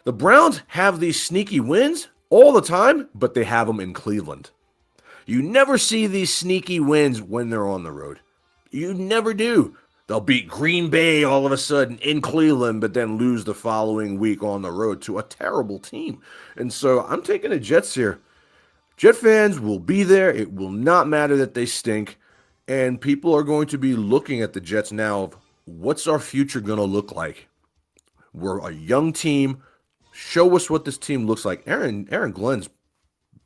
The Browns have these sneaky wins all the time, but they have them in Cleveland. You never see these sneaky wins when they're on the road. You never do. They'll beat Green Bay all of a sudden in Cleveland, but then lose the following week on the road to a terrible team. And so I'm taking the Jets here. Jet fans will be there. It will not matter that they stink. And people are going to be looking at the Jets now of what's our future going to look like? We're a young team. Show us what this team looks like. Aaron Glenn's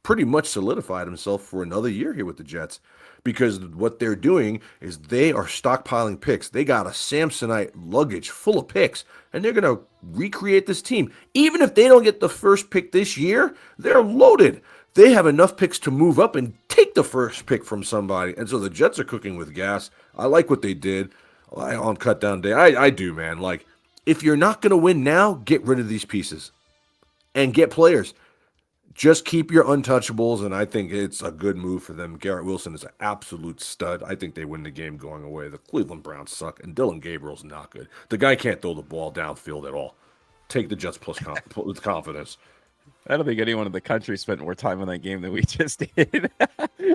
pretty much solidified himself for another year here with the Jets because what they're doing is they are stockpiling picks. They got a Samsonite luggage full of picks, and they're going to recreate this team. Even if they don't get the first pick this year, they're loaded. They have enough picks to move up and take the first pick from somebody. And so the Jets are cooking with gas. I like what they did on cutdown day. I do, man. Like, if you're not going to win now, get rid of these pieces and get players. Just keep your untouchables, and I think it's a good move for them. Garrett Wilson is an absolute stud. I think they win the game going away. The Cleveland Browns suck, and Dylan Gabriel's not good. The guy can't throw the ball downfield at all. Take the Jets with confidence. I don't think anyone in the country spent more time on that game than we just did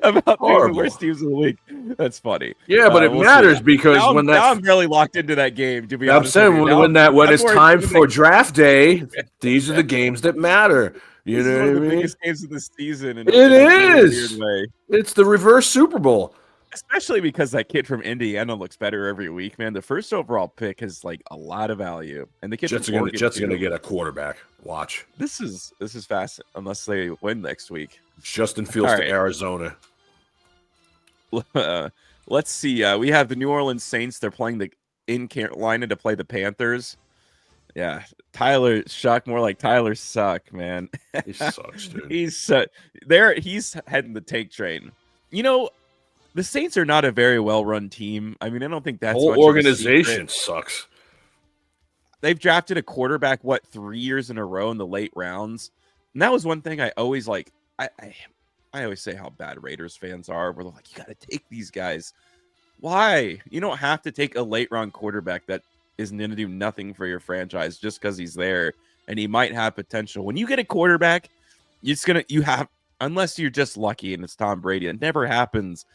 about the worst teams in the league. That's funny. Yeah, but it matters because now I'm really locked into that game. To be honest, I'm saying when it's time for draft day, these are the games that matter. You know what I mean? The biggest games of the season. It is. It's the reverse Super Bowl. Especially because that kid from Indiana looks better every week, man. The first overall pick has like a lot of value, and the Jets are going to get a quarterback. Watch. This is fast unless they win next week. Justin Fields to Arizona. Let's see. We have the New Orleans Saints. They're playing in Carolina to play the Panthers. Yeah, Tyler Shuck, more like Tyler Suck, man. He sucks, dude. He's heading the tank train. The Saints are not a very well-run team. I mean, I don't think that's Whole much of a organization secret. sucks. They've drafted a quarterback 3 years in a row in the late rounds, and that was one thing I always like. I always say how bad Raiders fans are. Where they're like, you got to take these guys. Why? You don't have to take a late round quarterback that is going to do nothing for your franchise just because he's there and he might have potential. When you get a quarterback, unless you're just lucky and it's Tom Brady, it never happens.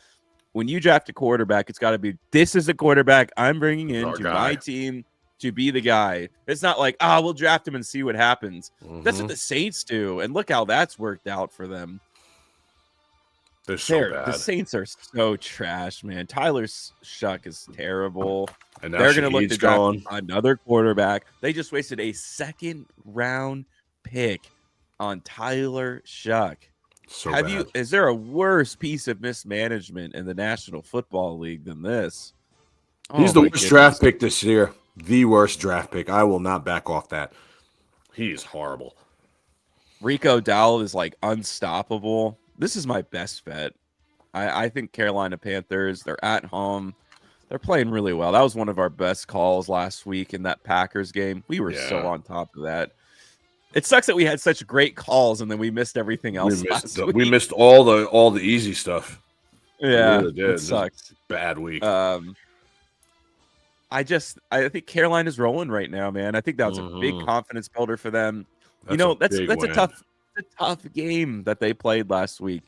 When you draft a quarterback, it's got to be, this is the quarterback I'm bringing into my team to be the guy. It's not like, we'll draft him and see what happens. Mm-hmm. That's what the Saints do. And look how that's worked out for them. They're so bad. The Saints are so trash, man. Tyler Shuck is terrible. And now they're going to look to draft gone. Another quarterback. They just wasted a second round pick on Tyler Shuck. So is there a worse piece of mismanagement in the National Football League than this? He's the worst draft pick this year. The worst draft pick. I will not back off that. He is horrible. Rico Dowell is like unstoppable. This is my best bet. I think Carolina Panthers, they're at home. They're playing really well. That was one of our best calls last week in that Packers game. We were so on top of that. It sucks that we had such great calls and then we missed everything else. We missed all the easy stuff. Yeah, really did. It sucks. Bad week. I think Carolina's rolling right now, man. I think that was a big confidence builder for them. That's a tough game that they played last week.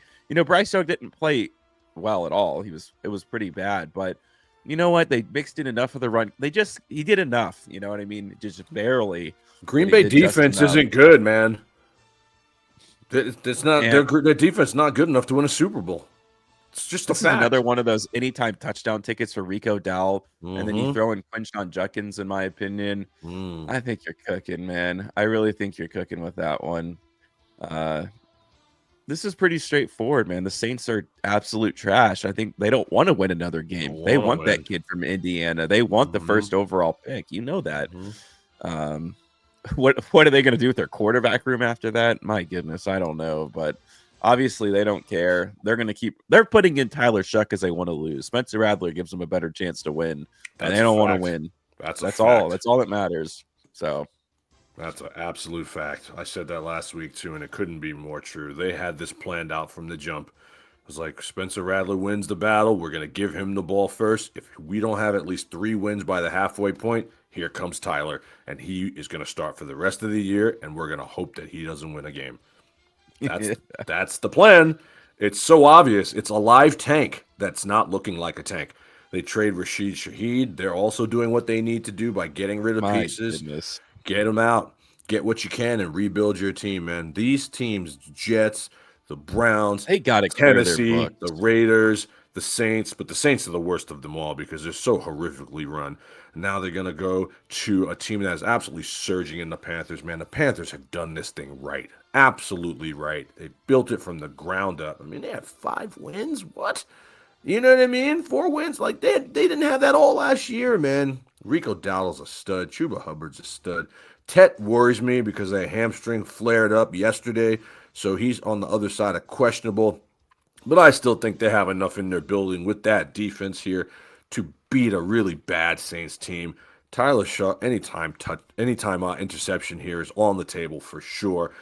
Bryce Young didn't play well at all. It was pretty bad, but you know what? They mixed in enough of the run. He did enough. You know what I mean? Just barely. Green Bay defense isn't good, man. It's not. Their defense not good enough to win a Super Bowl. It's just a fact. Another one of those anytime touchdown tickets for Rico Dowell, and then you throw in Quinshon Judkins, in my opinion. I think you're cooking, man. I really think you're cooking with that one. This is pretty straightforward, man. The Saints are absolute trash. I think they don't want to win another game. They want that kid from Indiana. They want the first overall pick. You know that. What are they going to do with their quarterback room after that? My goodness, I don't know. But obviously, they don't care. They're putting in Tyler Shuck because they want to lose. Spencer Rattler gives them a better chance to win, and they don't want to win. That's all. That's all that matters. So. That's an absolute fact. I said that last week, too, and it couldn't be more true. They had this planned out from the jump. It was like, Spencer Rattler wins the battle. We're going to give him the ball first. If we don't have at least 3 wins by the halfway point, here comes Tyler, and he is going to start for the rest of the year, and we're going to hope that he doesn't win a game. That's the plan. It's so obvious. It's a live tank that's not looking like a tank. They trade Rashid Shaheed. They're also doing what they need to do by getting rid of pieces. Goodness. Get them out. Get what you can and rebuild your team, man. These teams, Jets, the Browns, Tennessee, the Raiders, the Saints, but the Saints are the worst of them all because they're so horrifically run. Now they're going to go to a team that is absolutely surging in the Panthers, man. The Panthers have done this thing right. Absolutely right. They built it from the ground up. I mean, they had 5 wins. What? You know what I mean? 4 wins. Like, they didn't have that all last year, man. Rico Dowdle's a stud. Chuba Hubbard's a stud. Tet worries me because that hamstring flared up yesterday, so he's on the other side of questionable. But I still think they have enough in their building with that defense here to beat a really bad Saints team. Tyler Shaw, anytime interception here is on the table for sure.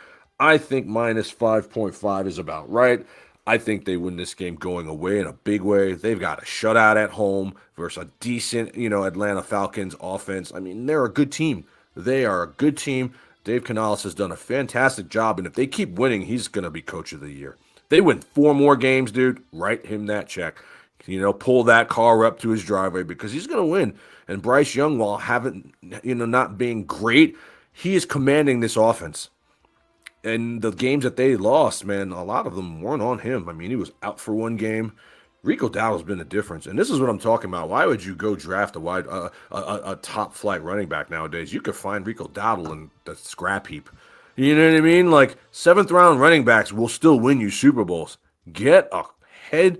I think minus 5.5 is about right. I think they win this game going away in a big way. They've got a shutout at home versus a decent, Atlanta Falcons offense. I mean, they're a good team. They are a good team. Dave Canales has done a fantastic job, and if they keep winning, he's going to be coach of the year. They win 4 more games, dude. Write him that check. Pull that car up to his driveway because he's going to win. And Bryce Young, while not being great, he is commanding this offense. And the games that they lost, man, a lot of them weren't on him. I mean, he was out for 1 game. Rico Dowdle's been the difference. And this is what I'm talking about. Why would you go draft a top flight running back nowadays? You could find Rico Dowdle in the scrap heap. You know what I mean? Like, 7th round running backs will still win you Super Bowls. Get a head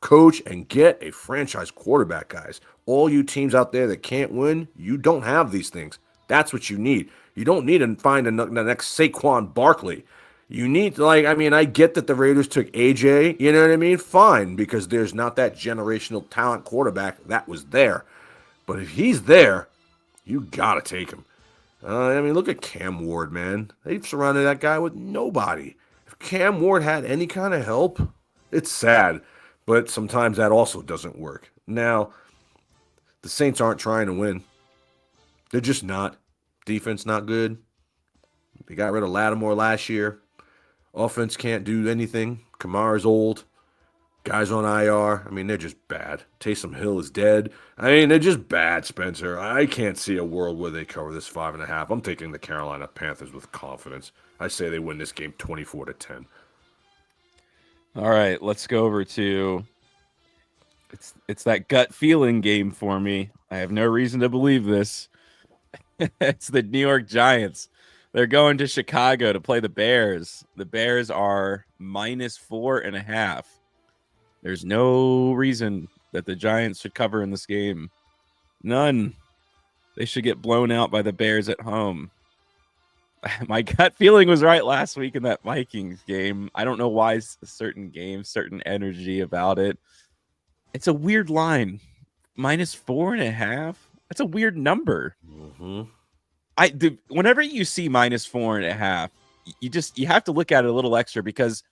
coach and get a franchise quarterback, guys. All you teams out there that can't win, you don't have these things. That's what you need. You don't need to find the next Saquon Barkley. You need to, like, I mean, I get that the Raiders took AJ, you know what I mean? Fine, because there's not that generational talent quarterback that was there. But if he's there, you got to take him. I mean, look at Cam Ward, man. They've surrounded that guy with nobody. If Cam Ward had any kind of help, it's sad. But sometimes that also doesn't work. Now, the Saints aren't trying to win. They're just not. Defense not good. They got rid of Lattimore last year. Offense can't do anything. Kamara's old. Guys on IR. I mean, they're just bad. Taysom Hill is dead. I mean, they're just bad, Spencer. I can't see a world where they cover this 5.5. I'm taking the Carolina Panthers with confidence. I say they win this game 24-10. All right, let's go over to it's that gut feeling game for me. I have no reason to believe this. It's the New York Giants. They're going to Chicago to play the Bears. The Bears are -4.5. There's no reason that the Giants should cover in this game. None. They should get blown out by the Bears at home. My gut feeling was right last week in that Vikings game. I don't know why certain games, certain energy about it. It's a weird line. -4.5. That's a weird number. Mm-hmm. Whenever you see -4.5, you have to look at it a little extra because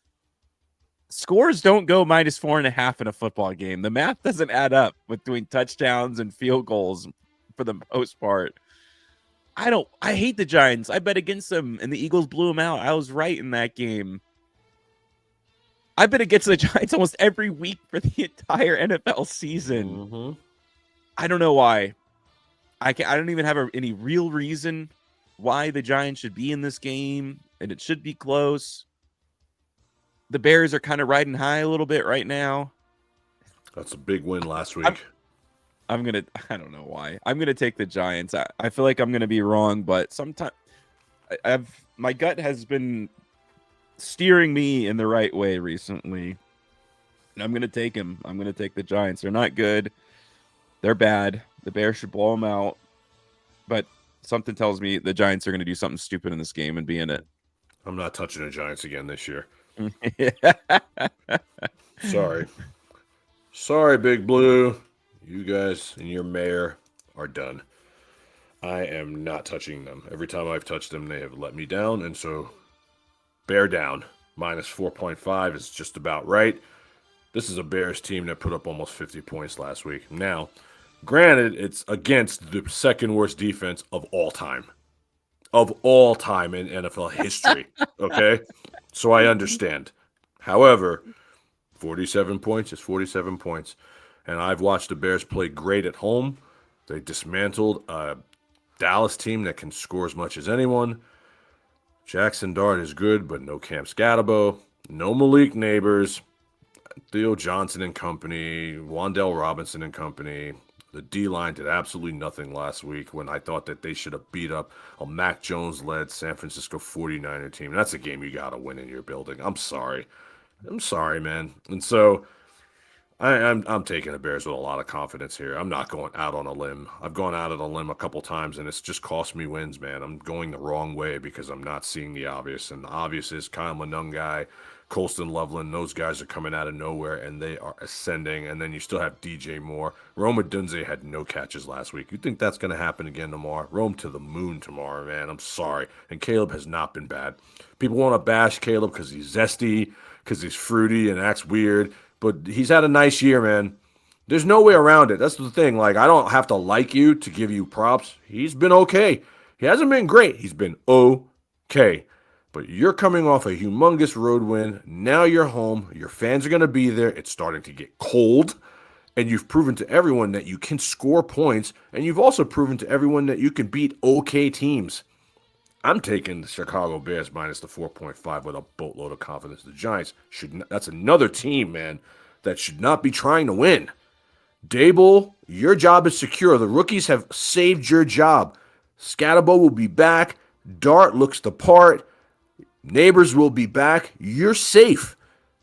scores don't go -4.5 in a football game. The math doesn't add up between touchdowns and field goals for the most part. I hate the Giants. I bet against them, and the Eagles blew them out. I was right in that game. I bet against the Giants almost every week for the entire NFL season. Mm-hmm. I don't know why. I don't even have any real reason why the Giants should be in this game, and it should be close. The Bears are kind of riding high a little bit right now. That's a big win last week. I don't know why. I'm going to take the Giants. I feel like I'm going to be wrong, but sometimes my gut has been steering me in the right way recently. And I'm going to take him. I'm going to take the Giants. They're not good. They're bad. The Bears should blow them out. But something tells me the Giants are going to do something stupid in this game and be in it. I'm not touching the Giants again this year. Sorry, Big Blue. You guys and your mayor are done. I am not touching them. Every time I've touched them, they have let me down. And so, bear down. -4.5 is just about right. This is a Bears team that put up almost 50 points last week. Now, granted, it's against the second worst defense of all time. Of all time in NFL history. Okay? So I understand. However, 47 points is 47 points. And I've watched the Bears play great at home. They dismantled a Dallas team that can score as much as anyone. Jackson Dart is good, but no Cam Scatabo. No Malik Neighbors. Theo Johnson and company. Wan'Dale Robinson and company. The D-line did absolutely nothing last week when I thought that they should have beat up a Mac Jones-led San Francisco 49er team. That's a game you got to win in your building. I'm sorry, man. And so I'm taking the Bears with a lot of confidence here. I'm not going out on a limb. I've gone out on a limb a couple times, and it's just cost me wins, man. I'm going the wrong way because I'm not seeing the obvious. And the obvious is Kyle Monungai, Colston Loveland. Those guys are coming out of nowhere, and they are ascending. And then you still have DJ Moore. Rome Odunze had no catches last week. You think that's going to happen again tomorrow? Rome to the moon tomorrow, man. I'm sorry. And Caleb has not been bad. People want to bash Caleb because he's zesty, because he's fruity and acts weird. But he's had a nice year, man. There's no way around it. That's the thing. Like, I don't have to like you to give you props. He's been okay. He hasn't been great. He's been okay. But you're coming off a humongous road win. Now you're home. Your fans are going to be there. It's starting to get cold. And you've proven to everyone that you can score points. And you've also proven to everyone that you can beat okay teams. I'm taking the Chicago Bears minus the 4.5 with a boatload of confidence. The Giants that's another team, man, that should not be trying to win. Dable, your job is secure. The rookies have saved your job. Scatabo will be back. Dart looks the part. Neighbors will be back. You're safe.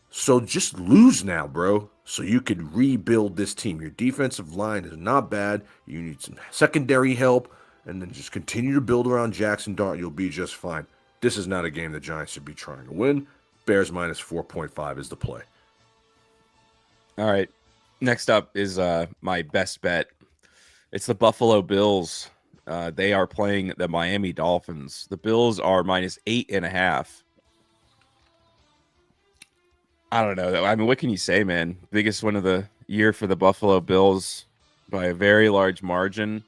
So just lose now, bro, so you can rebuild this team. Your defensive line is not bad. You need some secondary help. and then just continue to build around Jackson Dart. You'll be just fine. This is not a game the Giants should be trying to win. Bears minus 4.5 is the play. All right. Next up is my best bet. It's the Buffalo Bills. They are playing the Miami Dolphins. The Bills are minus 8.5. I don't know. I mean, what can you say, man? Biggest win of the year for the Buffalo Bills by a very large margin.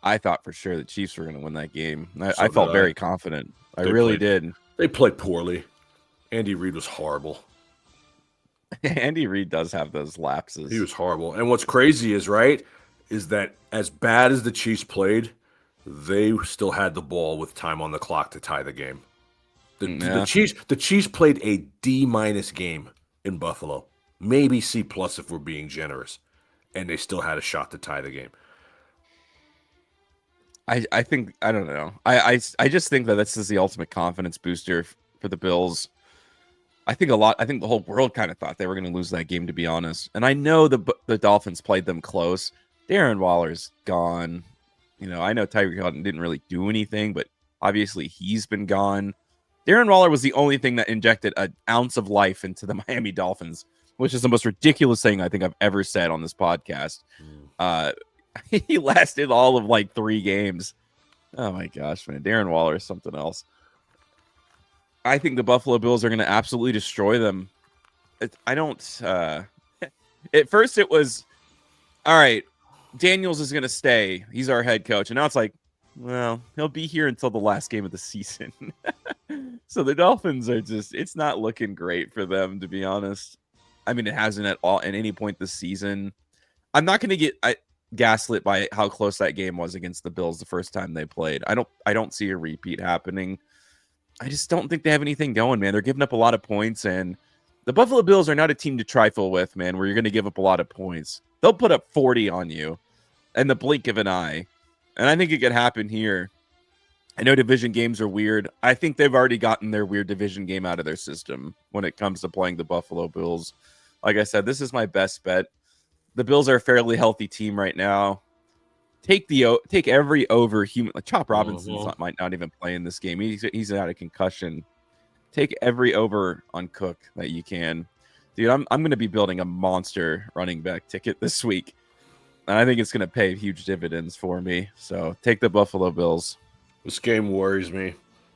I thought for sure the Chiefs were going to win that game. I felt very confident. I really did. They played poorly. Andy Reid was horrible. Andy Reid does have those lapses. He was horrible. And what's crazy is that as bad as the Chiefs played, they still had the ball with time on the clock to tie the game. The Chiefs played a D- game in Buffalo, maybe C+ if we're being generous, and they still had a shot to tie the game. I think I don't know. I just think that this is the ultimate confidence booster for the Bills. I think the whole world kind of thought they were going to lose that game, to be honest. And I know the Dolphins played them close. Darren Waller's gone. I know Tyreek Hill didn't really do anything, but obviously he's been gone. Darren Waller was the only thing that injected an ounce of life into the Miami Dolphins, which is the most ridiculous thing I think I've ever said on this podcast. He lasted all of like 3 games. Oh my gosh, man. Darren Waller is something else. I think the Buffalo Bills are going to absolutely destroy them. At first it was, all right, Daniels is going to stay. He's our head coach. And now it's like, well, he'll be here until the last game of the season. So the Dolphins are it's not looking great for them, to be honest. I mean, it hasn't at any point this season. I'm not going to get gaslit by how close that game was against the Bills the first time they played. I don't see a repeat happening. I just don't think they have anything going, man. They're giving up a lot of points, and the Buffalo Bills are not a team to trifle with, man, where you're going to give up a lot of points. They'll put up 40 on you in the blink of an eye, and I think it could happen here. I know division games are weird. I think they've already gotten their weird division game out of their system when it comes to playing the Buffalo Bills. Like I said, this is my best bet. The Bills are a fairly healthy team right now. Take every over human. Like Chop Robinson might not even play in this game. He's out of concussion. Take every over on Cook that you can, dude. I'm going to be building a monster running back ticket this week, and I think it's going to pay huge dividends for me. So take the Buffalo Bills. This game worries me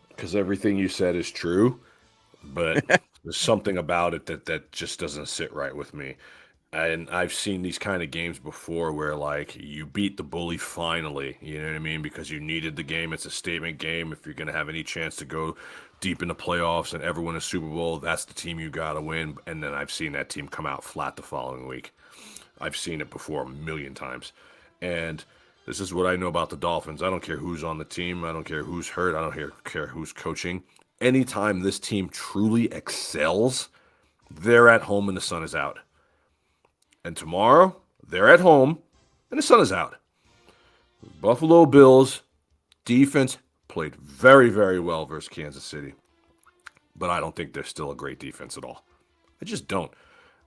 because everything you said is true, but there's something about it that just doesn't sit right with me. And I've seen these kind of games before where, like, you beat the bully finally, you know what I mean? Because you needed the game. It's a statement game. If you're going to have any chance to go deep in the playoffs and ever win a Super Bowl, that's the team you got to win. And then I've seen that team come out flat the following week. I've seen it before a million times. And this is what I know about the Dolphins. I don't care who's on the team. I don't care who's hurt. I don't care who's coaching. Anytime this team truly excels, they're at home and the sun is out. And tomorrow, they're at home, and the sun is out. Buffalo Bills defense played very, very well versus Kansas City. But I don't think they're still a great defense at all. I just don't.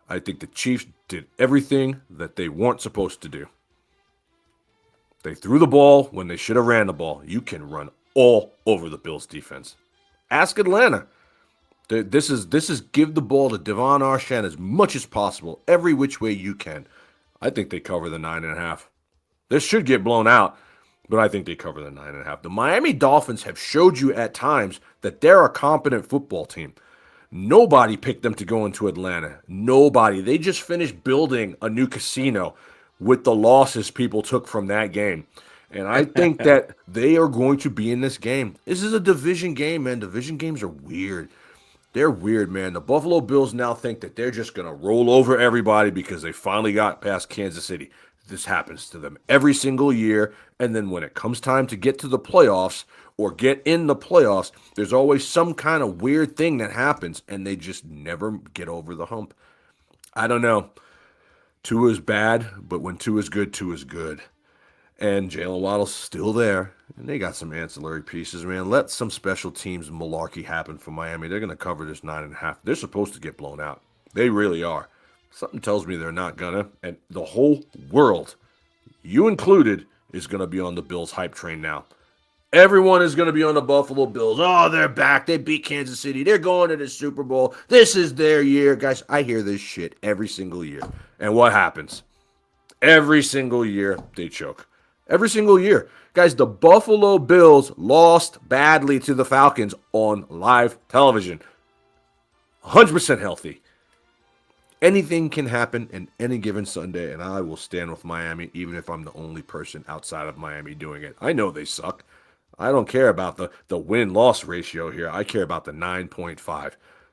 I think the Chiefs did everything that they weren't supposed to do. They threw the ball when they should have ran the ball. You can run all over the Bills defense. Ask Atlanta. This is give the ball to Devon Achane as much as possible, every which way you can. I think they cover the 9.5. This should get blown out, but I think they cover the 9.5. The Miami Dolphins have showed you at times that they're a competent football team. Nobody picked them to go into Atlanta. Nobody. They just finished building a new casino with the losses people took from that game. And I think that they are going to be in this game. This is a division game, man. Division games are weird. They're weird, man. The Buffalo Bills now think that they're just going to roll over everybody because they finally got past Kansas City. This happens to them every single year. And then when it comes time to get to the playoffs or get in the playoffs, there's always some kind of weird thing that happens, and they just never get over the hump. I don't know. Tua is bad, but when Tua is good, Tua is good. And Jalen Waddle's still there. And they got some ancillary pieces, man. Let some special teams malarkey happen for Miami. They're going to cover this 9.5. They're supposed to get blown out. They really are. Something tells me they're not going to. And the whole world, you included, is going to be on the Bills hype train now. Everyone is going to be on the Buffalo Bills. Oh, they're back. They beat Kansas City. They're going to the Super Bowl. This is their year. Guys, I hear this shit every single year. And what happens? Every single year, they choke. Every single year. Guys, the Buffalo Bills lost badly to the Falcons on live television. 100% healthy. Anything can happen in any given Sunday, and I will stand with Miami even if I'm the only person outside of Miami doing it. I know they suck. I don't care about the win-loss ratio here. I care about the 9.5.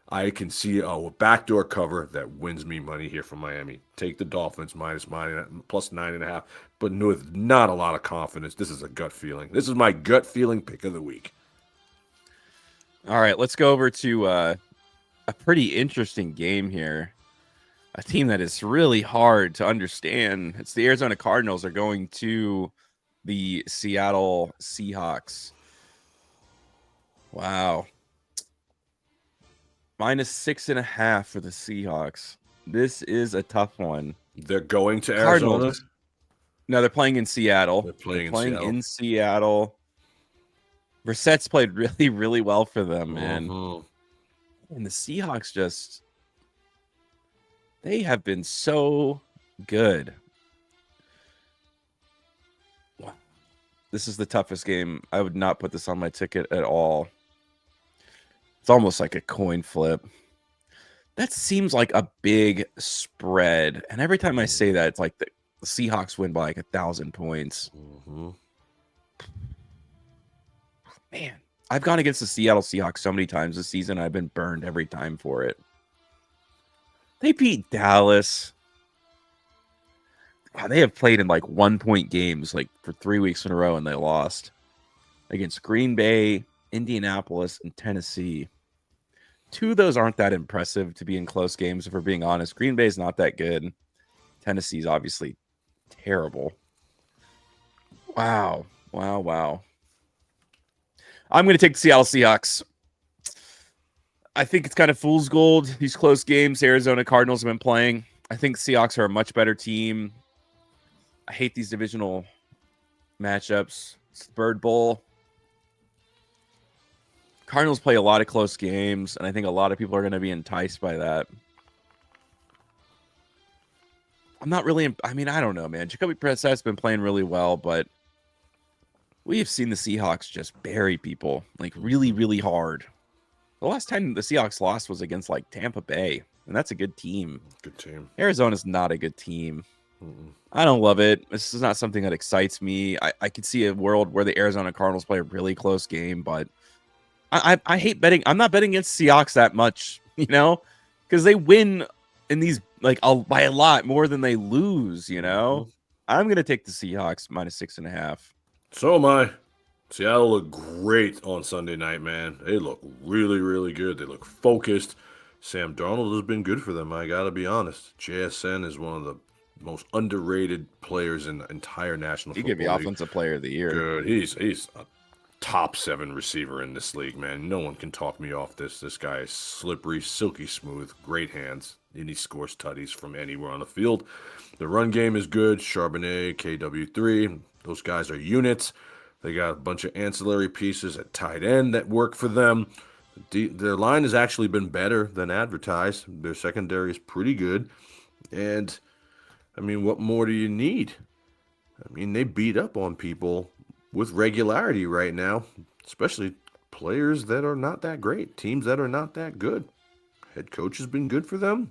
I can see a backdoor cover that wins me money here from Miami. Take the Dolphins plus 9.5, but with not a lot of confidence. This is a gut feeling. This is my gut feeling pick of the week. All right, let's go over to a pretty interesting game here. A team that is really hard to understand. It's the Arizona Cardinals are going to the Seattle Seahawks. Wow. -6.5 for the Seahawks. This is a tough one. They're going to Arizona? Cardinals. No, they're playing in Seattle. They're playing in Seattle. Brissett's played really, really well for them, man. And the Seahawks they have been so good. This is the toughest game. I would not put this on my ticket at all. It's almost like a coin flip. That seems like a big spread. And every time I say that, it's like the Seahawks win by like 1,000 points. Man, I've gone against the Seattle Seahawks so many times this season. I've been burned every time for it. They beat Dallas. Wow, they have played in like 1-point games like for 3 weeks in a row, and they lost against Green Bay, Indianapolis, and Tennessee. 2 of those aren't that impressive to be in close games, if we're being honest. Green Bay is not that good. Tennessee's obviously terrible. Wow. I'm going to take the Seattle Seahawks. I think it's kind of fool's gold. These close games Arizona Cardinals have been playing. I think Seahawks are a much better team. I hate these divisional matchups. It's the Bird Bowl. Cardinals play a lot of close games, and I think a lot of people are going to be enticed by that. I'm not really... I don't know, man. Jacoby Brissett's been playing really well, but we have seen the Seahawks just bury people, like, really, really hard. The last time the Seahawks lost was against, like, Tampa Bay, and that's a good team. Good team. Arizona's not a good team. I don't love it. This is not something that excites me. I could see a world where the Arizona Cardinals play a really close game, but I hate betting. I'm not betting against Seahawks that much, because they win in these like by a lot more than they lose, I'm going to take the Seahawks -6.5. So am I. Seattle looked great on Sunday night, man. They look really, really good. They look focused. Sam Darnold has been good for them, I got to be honest. JSN is one of the most underrated players in the entire National Football League. He could be Offensive Player of the Year. Good. He's a top 7 receiver in this league, man. No one can talk me off this. This guy is slippery, silky smooth, great hands, and he scores tutties from anywhere on the field. The run game is good. Charbonnet, KW3, those guys are units. They got a bunch of ancillary pieces at tight end that work for them. Their line has actually been better than advertised. Their secondary is pretty good. And, what more do you need? They beat up on people with regularity right now, especially players that are not that great, teams that are not that good. Head coach has been good for them.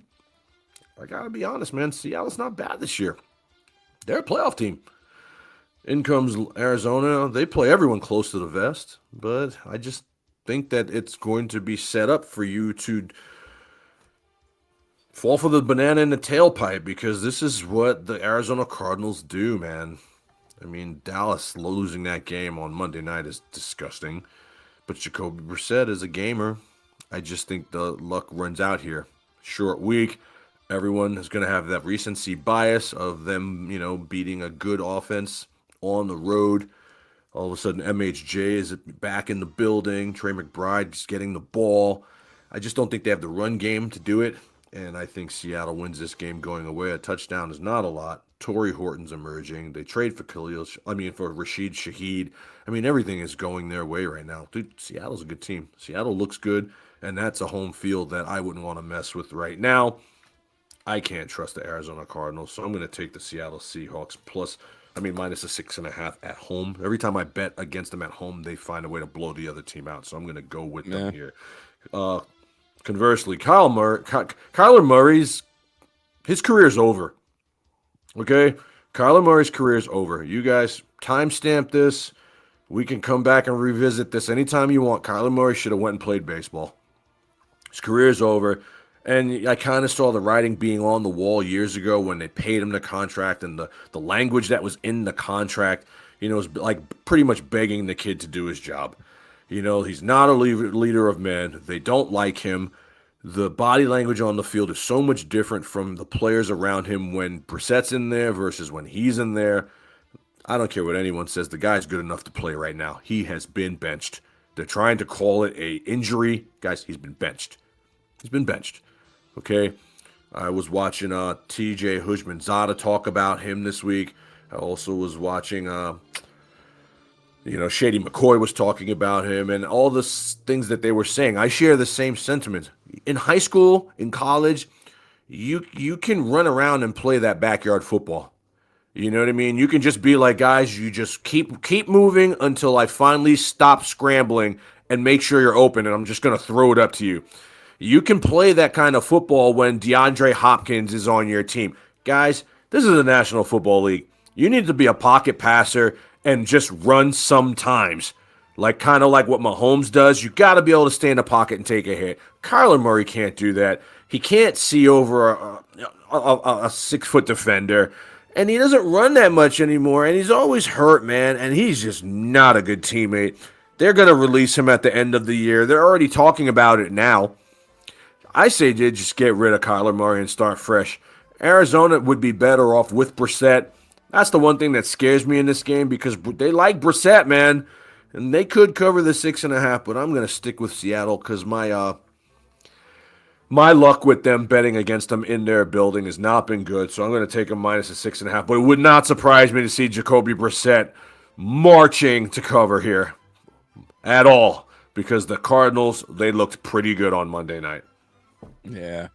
I got to be honest, man, Seattle's not bad this year. They're a playoff team. In comes Arizona. They play everyone close to the vest, but I just think that it's going to be set up for you to fall for the banana in the tailpipe, because this is what the Arizona Cardinals do, man. Dallas losing that game on Monday night is disgusting, but Jacoby Brissett is a gamer. I just think the luck runs out here. Short week. Everyone is going to have that recency bias of them, beating a good offense on the road. All of a sudden, MHJ is back in the building. Trey McBride just getting the ball. I just don't think they have the run game to do it. and I think Seattle wins this game going away. A touchdown is not a lot. Torrey Horton's emerging. They trade for for Rashid Shaheed. I mean, everything is going their way right now. Dude, Seattle's a good team. Seattle looks good, and that's a home field that I wouldn't want to mess with right now. I can't trust the Arizona Cardinals, so I'm going to take the Seattle Seahawks minus a 6.5 at home. Every time I bet against them at home, they find a way to blow the other team out, so I'm going to go with them here. Conversely, Kyler Murray's his career's over. Okay? Kyler Murray's career is over. You guys timestamp this. We can come back and revisit this anytime you want. Kyler Murray should have went and played baseball. His career is over. And I kind of saw the writing being on the wall years ago when they paid him the contract, and the language that was in the contract, was like pretty much begging the kid to do his job. He's not a leader of men. They don't like him. The body language on the field is so much different from the players around him when Brissett's in there versus when he's in there. I don't care what anyone says. The guy's good enough to play right now. He has been benched. They're trying to call it a injury. Guys, he's been benched. He's been benched. Okay, I was watching T.J. Houshmandzadeh talk about him this week. I also was watching, Shady McCoy was talking about him, and all the things that they were saying. I share the same sentiment. In high school, in college, you can run around and play that backyard football. You know what I mean? You can just be like, guys, you just keep moving until I finally stop scrambling and make sure you're open, and I'm just going to throw it up to you. You can play that kind of football when DeAndre Hopkins is on your team. Guys, this is the National Football League. You need to be a pocket passer and just run sometimes. Kind of like what Mahomes does. You got to be able to stay in the pocket and take a hit. Kyler Murray can't do that. He can't see over a 6-foot defender. And he doesn't run that much anymore. And he's always hurt, man. And he's just not a good teammate. They're going to release him at the end of the year. They're already talking about it now. I say they just get rid of Kyler Murray and start fresh. Arizona would be better off with Brissett. That's the one thing that scares me in this game because they like Brissett, man. And they could cover the 6.5, but I'm going to stick with Seattle because my luck with them betting against them in their building has not been good. So I'm going to take them minus a 6.5. But it would not surprise me to see Jacoby Brissett marching to cover here at all because the Cardinals, they looked pretty good on Monday night. Yeah.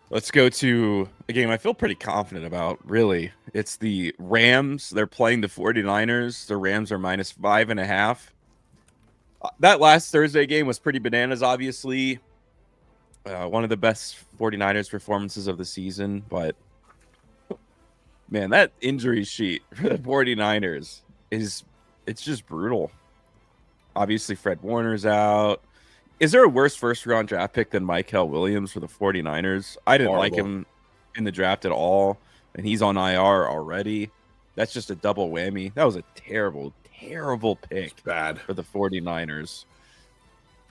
Let's go to a game I feel pretty confident about, really. It's the Rams. They're playing the 49ers. The Rams are minus 5.5. That last Thursday game was pretty bananas, obviously. One of the best 49ers performances of the season. But, man, that injury sheet for the 49ers it's just brutal. Obviously, Fred Warner's out. Is there a worse first-round draft pick than Mykel Williams for the 49ers? I didn't like him in the draft at all, and he's on IR already. That's just a double whammy. That was a terrible, terrible pick for the 49ers.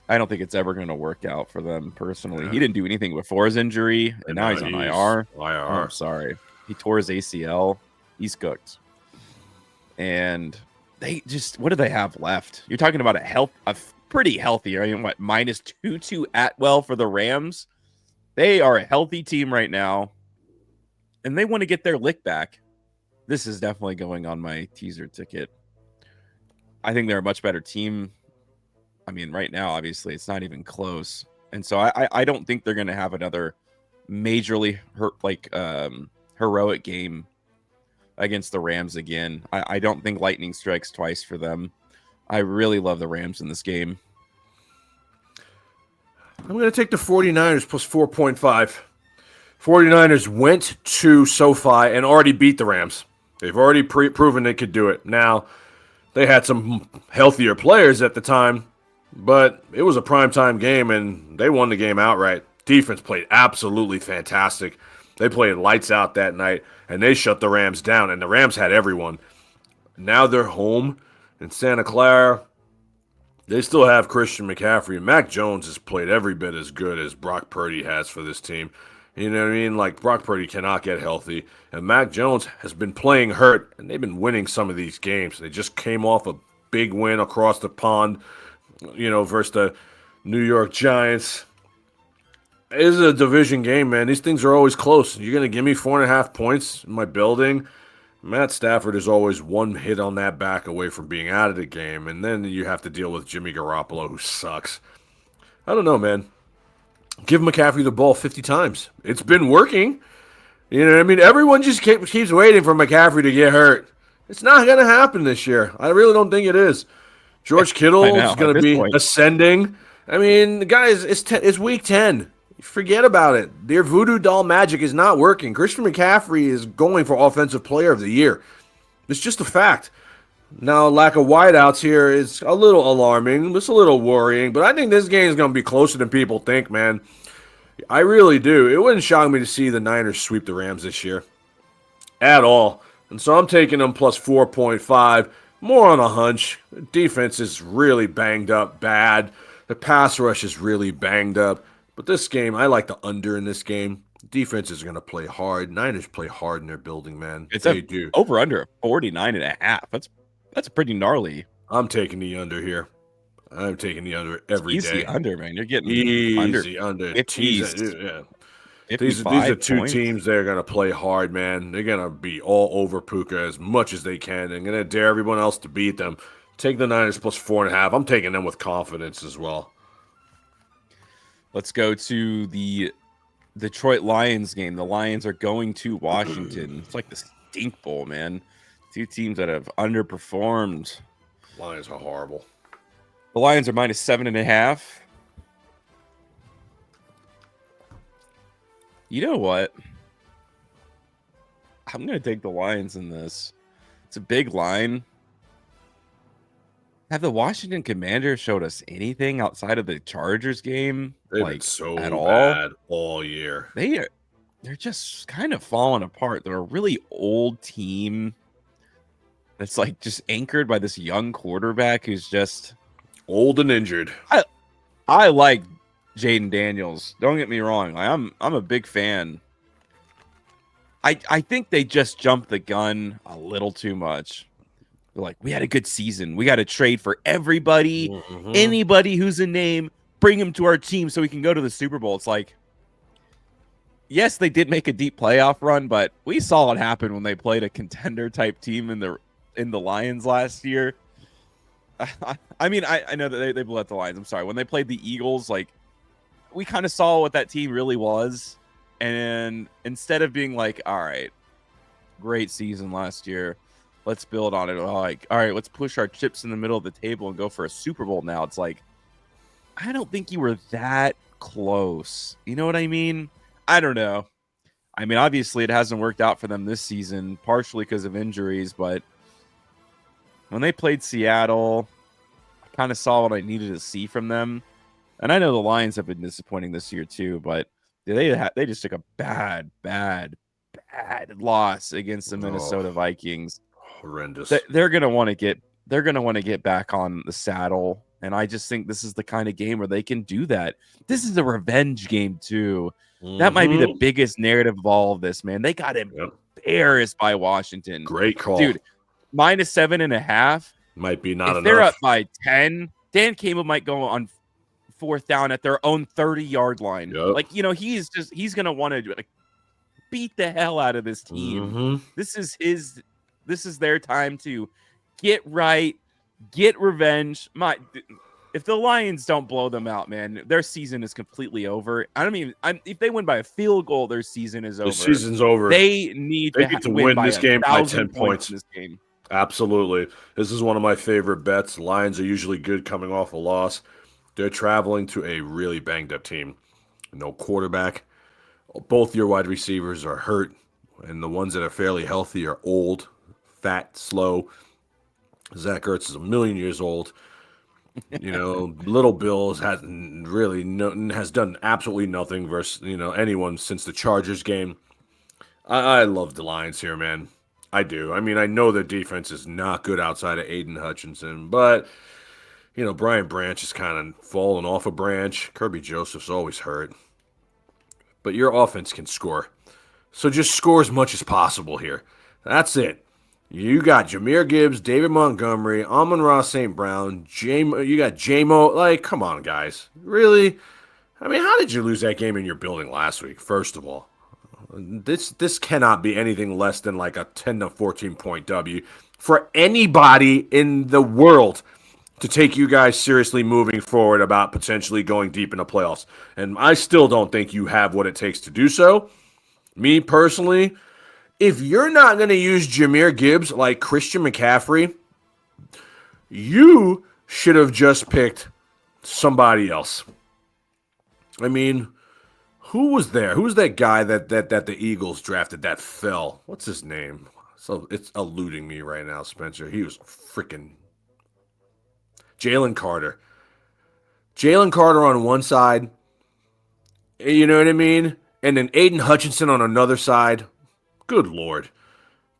I don't think it's ever going to work out for them personally. Yeah. He didn't do anything before his injury, and now he's on IR. Oh, I'm sorry. He tore his ACL. He's cooked. And they just, what do they have left? You're talking about a pretty healthy. I mean, what, minus 2-2 Atwell for the Rams? They are a healthy team right now, and they want to get their lick back. This is definitely going on my teaser ticket. I think they're a much better team. I mean, right now, obviously, it's not even close. And so I don't think they're going to have another majorly heroic game against the Rams again. I don't think lightning strikes twice for them. I really love the Rams in this game. I'm going to take the 49ers plus 4.5. 49ers went to SoFi and already beat the Rams. They've already proven they could do it. Now, they had some healthier players at the time, but it was a primetime game, and they won the game outright. Defense played absolutely fantastic. They played lights out that night, and they shut the Rams down, and the Rams had everyone. Now they're home in Santa Clara. They still have Christian McCaffrey. Mac Jones has played every bit as good as Brock Purdy has for this team. You know what I mean? Like, Brock Purdy cannot get healthy. And Mac Jones has been playing hurt, and they've been winning some of these games. They just came off a big win across the pond, versus the New York Giants. It is a division game, man. These things are always close. You're going to give me 4.5 points in my building. Matt Stafford is always one hit on that back away from being out of the game, and then you have to deal with Jimmy Garoppolo, who sucks. I don't know, man. Give McCaffrey the ball 50 times. It's been working. You know what I mean? Everyone just keeps waiting for McCaffrey to get hurt. It's not going to happen this year. I really don't think it is. George Kittle is going to be ascending. I mean, guys, it's week 10. Forget about it. Their voodoo doll magic is not working. Christian McCaffrey is going for Offensive Player of the Year. It's just a fact. Now, lack of wideouts here is a little alarming. It's a little worrying, but I think this game is going to be closer than people think, man. I really do. It wouldn't shock me to see the Niners sweep the Rams this year. At all. And so I'm taking them plus 4.5. More on a hunch. The defense is really banged up bad. The pass rush is really banged up. But this game, I like the under in this game. Defense is going to play hard. Niners play hard in their building, man. They do. Over-under 49.5. That's pretty gnarly. I'm taking the under here. I'm taking the under every day. Easy under, man. You're getting easy under. Yeah. These are two teams that are going to play hard, man. They're going to be all over Puka as much as they can. They're going to dare everyone else to beat them. Take the Niners plus 4.5. I'm taking them with confidence as well. Let's go to the Detroit Lions game. The Lions are going to Washington. It's like the stink bowl, man. Two teams that have underperformed. Lions are horrible. The Lions are minus 7.5. You know what? I'm going to take the Lions in this. It's a big line. Have the Washington Commanders showed us anything outside of the Chargers game? They've been so bad all year. They're just kind of falling apart. They're a really old team that's like just anchored by this young quarterback who's just old and injured. I like Jaden Daniels. Don't get me wrong. I'm a big fan. I think they just jumped the gun a little too much. They're like, we had a good season. We got to trade for everybody, anybody who's a name, bring him to our team so we can go to the Super Bowl. It's like, yes, they did make a deep playoff run, but we saw what happened when they played a contender type team in the Lions last year. I mean, I know that they blew out the Lions. I'm sorry. When they played the Eagles, like, we kind of saw what that team really was. And instead of being like, all right, great season last year, let's build on it. Like, all right, let's push our chips in the middle of the table and go for a Super Bowl now. It's like, I don't think you were that close. You know what I mean? I don't know. I mean, obviously it hasn't worked out for them this season, partially because of injuries, but when they played Seattle, I kind of saw what I needed to see from them. And I know the Lions have been disappointing this year too, but they just took a bad loss against the Minnesota Vikings. Horrendous. They're gonna want to get back on the saddle, and I just think this is the kind of game where they can do that. This is a revenge game too. That might be the biggest narrative of all of this, man. They got embarrassed by Washington. Great call, dude. Minus 7.5 might be not enough. If they're up by 10, Dan Campbell might go on fourth down at their own 30-yard line. Yep. Like, you know, he's gonna want to like beat the hell out of this team. This is their time to get right, get revenge. If the Lions don't blow them out, man, their season is completely over. If they win by a field goal, their season is over. The season's over. They get to win this game by 10 points. In this game. Absolutely. This is one of my favorite bets. Lions are usually good coming off a loss. They're traveling to a really banged-up team. No quarterback. Both your wide receivers are hurt, and the ones that are fairly healthy are old, fat, slow. Zach Ertz is a million years old. You know, Little Bill has done absolutely nothing versus anyone since the Chargers game. I love the Lions here, man. I do. I mean, I know their defense is not good outside of Aiden Hutchinson, but Brian Branch is kind of falling off a branch. Kirby Joseph's always hurt. But your offense can score. So just score as much as possible here. That's it. You got Jahmyr Gibbs, David Montgomery, Amon-Ra St. Brown, you got J-Mo. Like, come on, guys. Really? I mean, how did you lose that game in your building last week? First of all, this cannot be anything less than like a 10 to 14 point W for anybody in the world to take you guys seriously moving forward about potentially going deep in the playoffs. And I still don't think you have what it takes to do so. Me personally, if you're not going to use Jahmyr Gibbs like Christian McCaffrey, you should have just picked somebody else. I mean, who was there? Who was that guy that the Eagles drafted that fell? What's his name? So it's eluding me right now, Spencer. He was freaking Jalen Carter. Jalen Carter on one side, you know what I mean? And then Aiden Hutchinson on another side. Good Lord.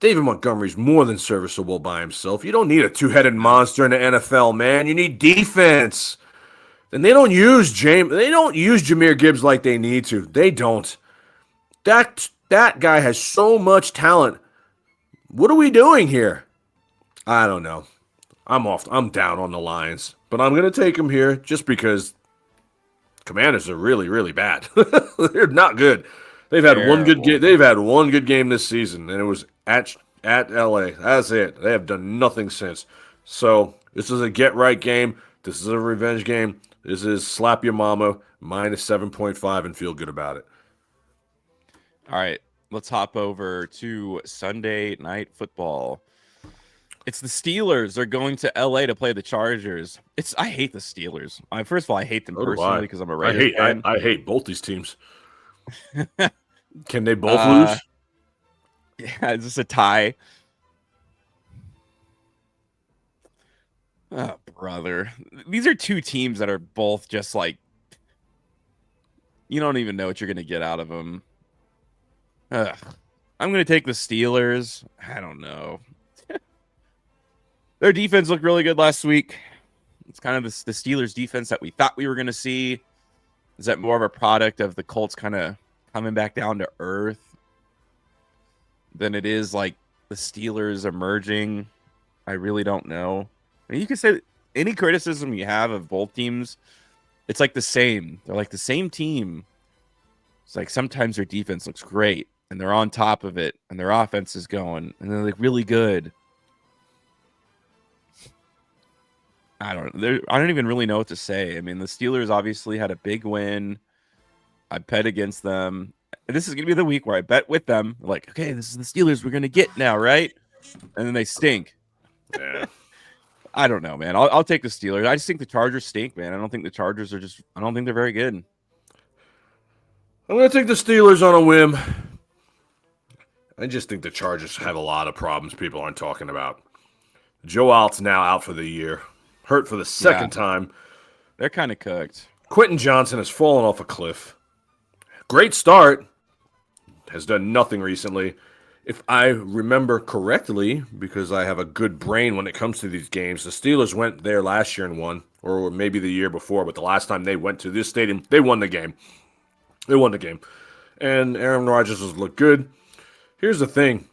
David Montgomery's more than serviceable by himself. You don't need a two-headed monster in the NFL, man. You need defense. And they don't use Jahmyr Gibbs like they need to. They don't. That guy has so much talent. What are we doing here? I don't know. I'm down on the Lions, but I'm going to take them here just because Commanders are really, really bad. They're not good. They've had one good game. They've had one good game this season, and it was at LA. That's it. They have done nothing since. So this is a get-right game. This is a revenge game. This is slap your mama, minus 7.5, and feel good about it. All right, let's hop over to Sunday Night Football. It's the Steelers. They're going to LA to play the Chargers. I hate the Steelers. First of all, I hate them personally because I'm a Raiders fan. I hate both these teams. Can they both lose? Yeah, is this a tie? Oh, brother. These are two teams that are both just like, you don't even know what you're going to get out of them. I'm going to take the Steelers. I don't know. Their defense looked really good last week. It's kind of the Steelers defense that we thought we were going to see. Is that more of a product of the Colts kind of coming back down to earth than it is like the Steelers emerging? I really don't know. I mean, you can say any criticism you have of both teams, it's like the same. They're like the same team. It's like sometimes their defense looks great and they're on top of it and their offense is going and they're like really good. I don't even really know what to say. I mean, the Steelers obviously had a big win. I bet against them. This is going to be the week where I bet with them. Like, okay, this is the Steelers we're going to get now, right? And then they stink. Yeah. I don't know, man. I'll take the Steelers. I just think the Chargers stink, man. I don't think the Chargers I don't think they're very good. I'm going to take the Steelers on a whim. I just think the Chargers have a lot of problems people aren't talking about. Joe Alt's now out for the year. Hurt for the second time. They're kind of cooked. Quentin Johnson has fallen off a cliff. Great start. Has done nothing recently. If I remember correctly, because I have a good brain when it comes to these games, the Steelers went there last year and won, or maybe the year before, but the last time they went to this stadium, they won the game. And Aaron Rodgers has looked good. Here's the thing.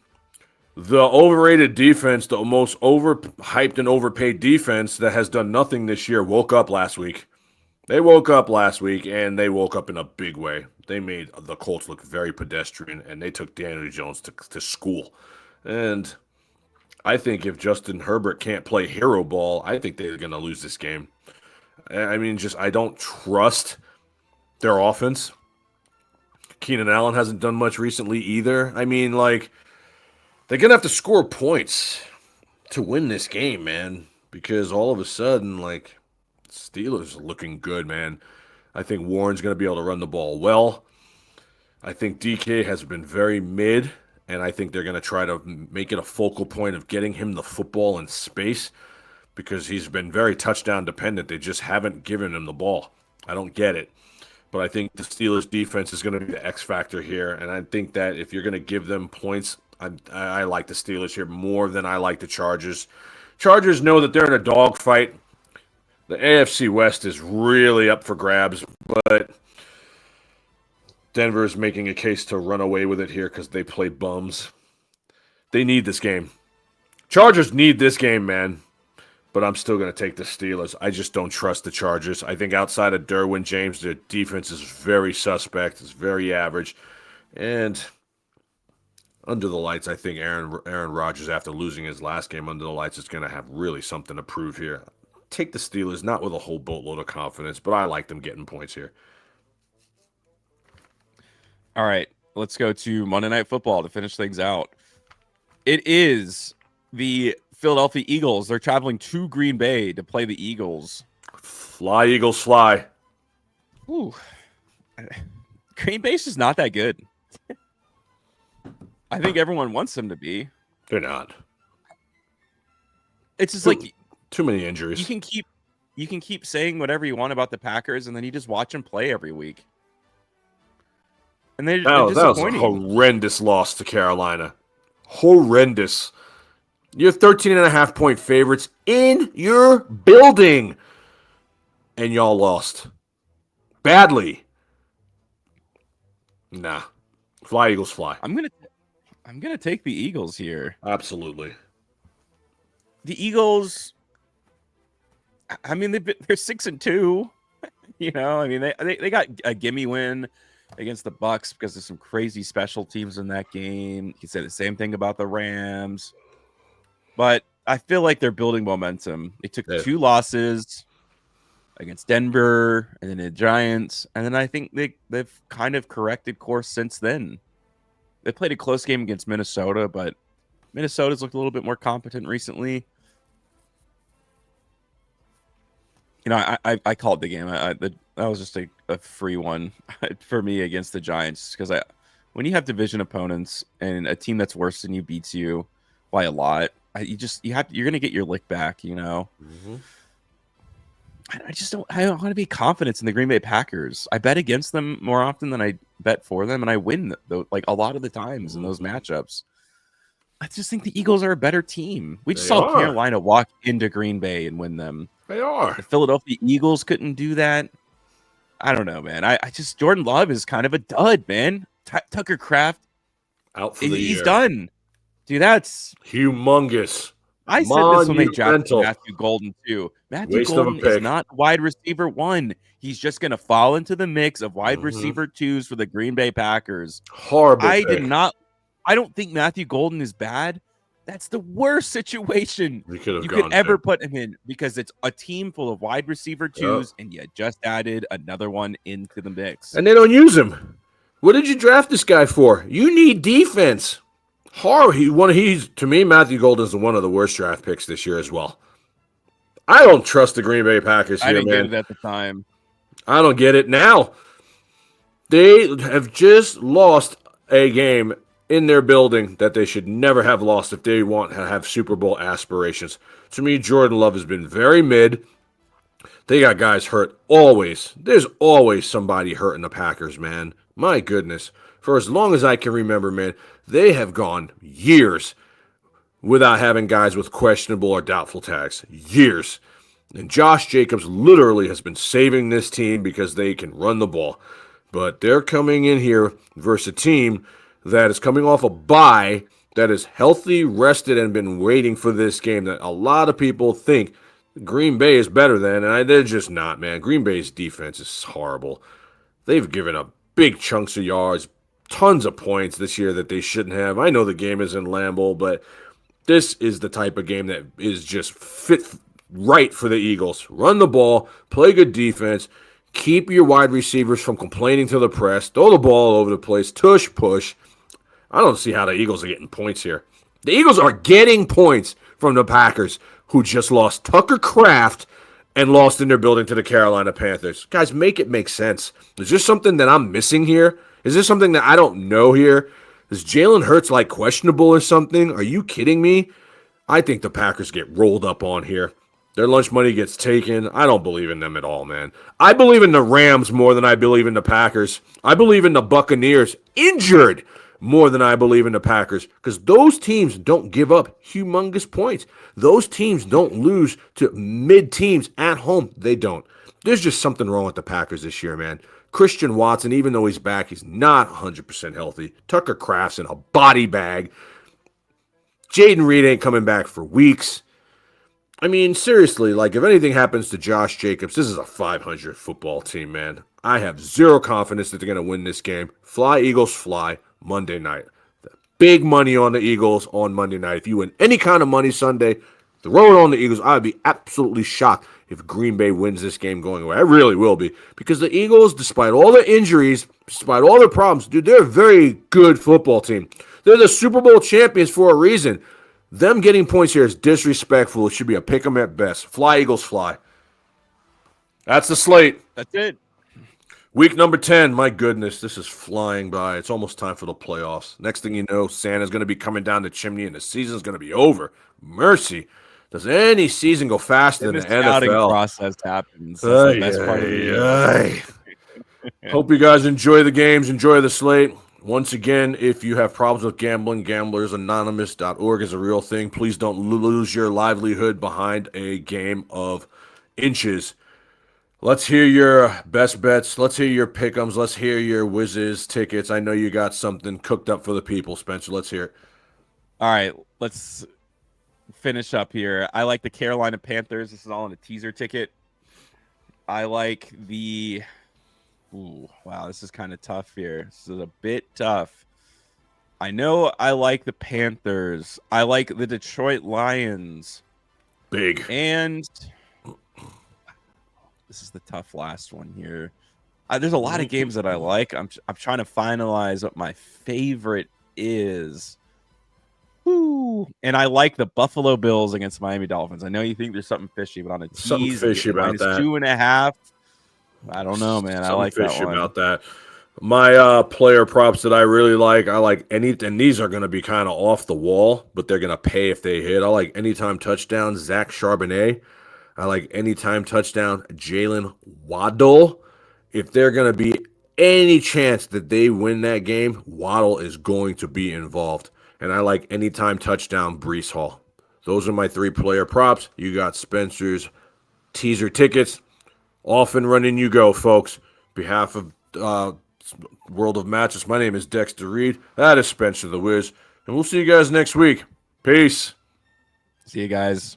The overrated defense, the most overhyped and overpaid defense that has done nothing this year, woke up last week. They woke up last week, and they woke up in a big way. They made the Colts look very pedestrian, and they took Daniel Jones to school. And I think if Justin Herbert can't play hero ball, I think they're going to lose this game. I mean, I don't trust their offense. Keenan Allen hasn't done much recently either. I mean, like, they're going to have to score points to win this game, man, because all of a sudden, like, Steelers are looking good, man. I think Warren's going to be able to run the ball well. I think DK has been very mid, and I think they're going to try to make it a focal point of getting him the football in space because he's been very touchdown dependent. They just haven't given him the ball. I don't get it. But I think the Steelers defense is going to be the X factor here, and I think that if you're going to give them points, I like the Steelers here more than I like the Chargers. Chargers know that they're in a dogfight. The AFC West is really up for grabs, but Denver is making a case to run away with it here because they play bums. They need this game. Chargers need this game, man. but I'm still going to take the Steelers. I just don't trust the Chargers. I think outside of Derwin James, their defense is very suspect. It's very average. And under the lights, I think Aaron Rodgers, after losing his last game under the lights, is going to have really something to prove here. Take the Steelers, not with a whole boatload of confidence, but I like them getting points here. All right, let's go to Monday Night Football to finish things out. It is the Philadelphia Eagles. They're traveling to Green Bay to play the Eagles. Fly, Eagles, fly. Ooh. Green Bay's just not that good. I think everyone wants them to be. They're not. It's just like too many injuries. You can keep saying whatever you want about the Packers, and then you just watch them play every week. And they're disappointing. That was a horrendous loss to Carolina. Horrendous. You're 13.5-point favorites in your building, and y'all lost badly. Nah. Fly, Eagles, fly. I'm gonna take the Eagles here. Absolutely. The Eagles. I mean, they're 6-2. You know, I mean, they got a gimme win against the Bucks because there's some crazy special teams in that game. You can say the same thing about the Rams, but I feel like they're building momentum. They took 2 losses against Denver and then the Giants, and then I think they've kind of corrected course since then. They played a close game against Minnesota, but Minnesota's looked a little bit more competent recently. You know, I called the game. That was just a free one for me against the Giants because when you have division opponents and a team that's worse than you beats you by a lot, you're gonna get your lick back. You know, I don't want to be confident in the Green Bay Packers. I bet against them more often than I bet for them, and I win like a lot of the times in those matchups. I just think the Eagles are a better team. We just saw Carolina walk into Green Bay and win them. They are. The Philadelphia Eagles couldn't do that. I don't know, man. I just Jordan Love is kind of a dud, man. Tucker Kraft out for the year. He's done, dude. That's humongous. I said this when they drafted Matthew Golden too. Matthew Golden is not wide receiver 1. He's just going to fall into the mix of wide receiver 2s for the Green Bay Packers. Horrible. I don't think Matthew Golden is bad. That's the worst situation you could ever put him in because it's a team full of wide receiver 2s, and you just added another one into the mix. And they don't use him. What did you draft this guy for? You need defense. To me, Matthew Golden is one of the worst draft picks this year as well. I don't trust the Green Bay Packers here, I didn't man. get it at the time. I don't get it now. They have just lost a game in their building that they should never have lost if they want to have Super Bowl aspirations. To me, Jordan Love has been very mid. They got guys hurt always. There's always somebody hurt in the Packers, man. My goodness. For as long as I can remember, man, they have gone years without having guys with questionable or doubtful tags. Years. And Josh Jacobs literally has been saving this team because they can run the ball. But they're coming in here versus a team that is coming off a bye, that is healthy, rested, and been waiting for this game that a lot of people think Green Bay is better than, and they're just not, man. Green Bay's defense is horrible. They've given up big chunks of yards, tons of points this year that they shouldn't have. I know the game is in Lambeau, but this is the type of game that is just fit right for the Eagles. Run the ball, play good defense, keep your wide receivers from complaining to the press, throw the ball all over the place, tush push. I don't see how the Eagles are getting points here. The Eagles are getting points from the Packers, who just lost Tucker Kraft and lost in their building to the Carolina Panthers. Guys, make it make sense. Is there something that I'm missing here? Is there something that I don't know here? Is Jalen Hurts like questionable or something? Are you kidding me? I think the Packers get rolled up on here. Their lunch money gets taken. I don't believe in them at all, man. I believe in the Rams more than I believe in the Packers. I believe in the Buccaneers injured more than I believe in the Packers, because those teams don't give up humongous points. Those teams don't lose to mid teams at home. They don't. There's just something wrong with the Packers this year, man. Christian Watson, even though he's back, he's not 100% healthy. Tucker Kraft's in a body bag. Jaden Reed ain't coming back for weeks. I mean, seriously, like if anything happens to Josh Jacobs, this is a 500 football team, man. I have zero confidence that they're going to win this game. Fly, Eagles, fly Monday night. Big money on the Eagles on Monday night. If you win any kind of money Sunday, throw it on the Eagles. I would be absolutely shocked if Green Bay wins this game going away. I really will be. Because the Eagles, despite all their injuries, despite all their problems, dude, they're a very good football team. They're the Super Bowl champions for a reason. Them getting points here is disrespectful. It should be a pick 'em at best. Fly, Eagles, fly. That's the slate. That's it. Week number 10. My goodness, this is flying by. It's almost time for the playoffs. Next thing you know, Santa's going to be coming down the chimney and the season's going to be over. Mercy. Does any season go faster than the NFL? Process happens. That's the best part of the year. Hope you guys enjoy the games. Enjoy the slate. Once again, if you have problems with gambling, gamblersanonymous.org is a real thing. Please don't lose your livelihood behind a game of inches. Let's hear your best bets. Let's hear your pick'ems. Let's hear your whizzes tickets. I know you got something cooked up for the people, Spencer. Let's hear it. All right, let's finish up here. I like the Carolina Panthers. This is all on a teaser ticket. I like the... Ooh, wow, this is kind of tough here. This is a bit tough. I know I like the Panthers. I like the Detroit Lions. Big. And this is the tough last one here. There's a lot of games that I like. I'm trying to finalize what my favorite is. Woo. And I like the Buffalo Bills against Miami Dolphins. I know you think there's something fishy, but on a tease, something fishy about that. -2.5. I don't know, man. I like that one. About that. My player props that I really like, and these are going to be kind of off the wall, but they're going to pay if they hit. I like anytime touchdown, Zach Charbonnet. I like anytime touchdown, Jalen Waddle. If they're going to be any chance that they win that game, Waddle is going to be involved. And I like anytime touchdown, Breece Hall. Those are my 3 player props. You got Spencer's teaser tickets. Off and running you go, folks. On behalf of World of Matches, my name is Dexter Reid. That is Spencer the Wiz. And we'll see you guys next week. Peace. See you guys.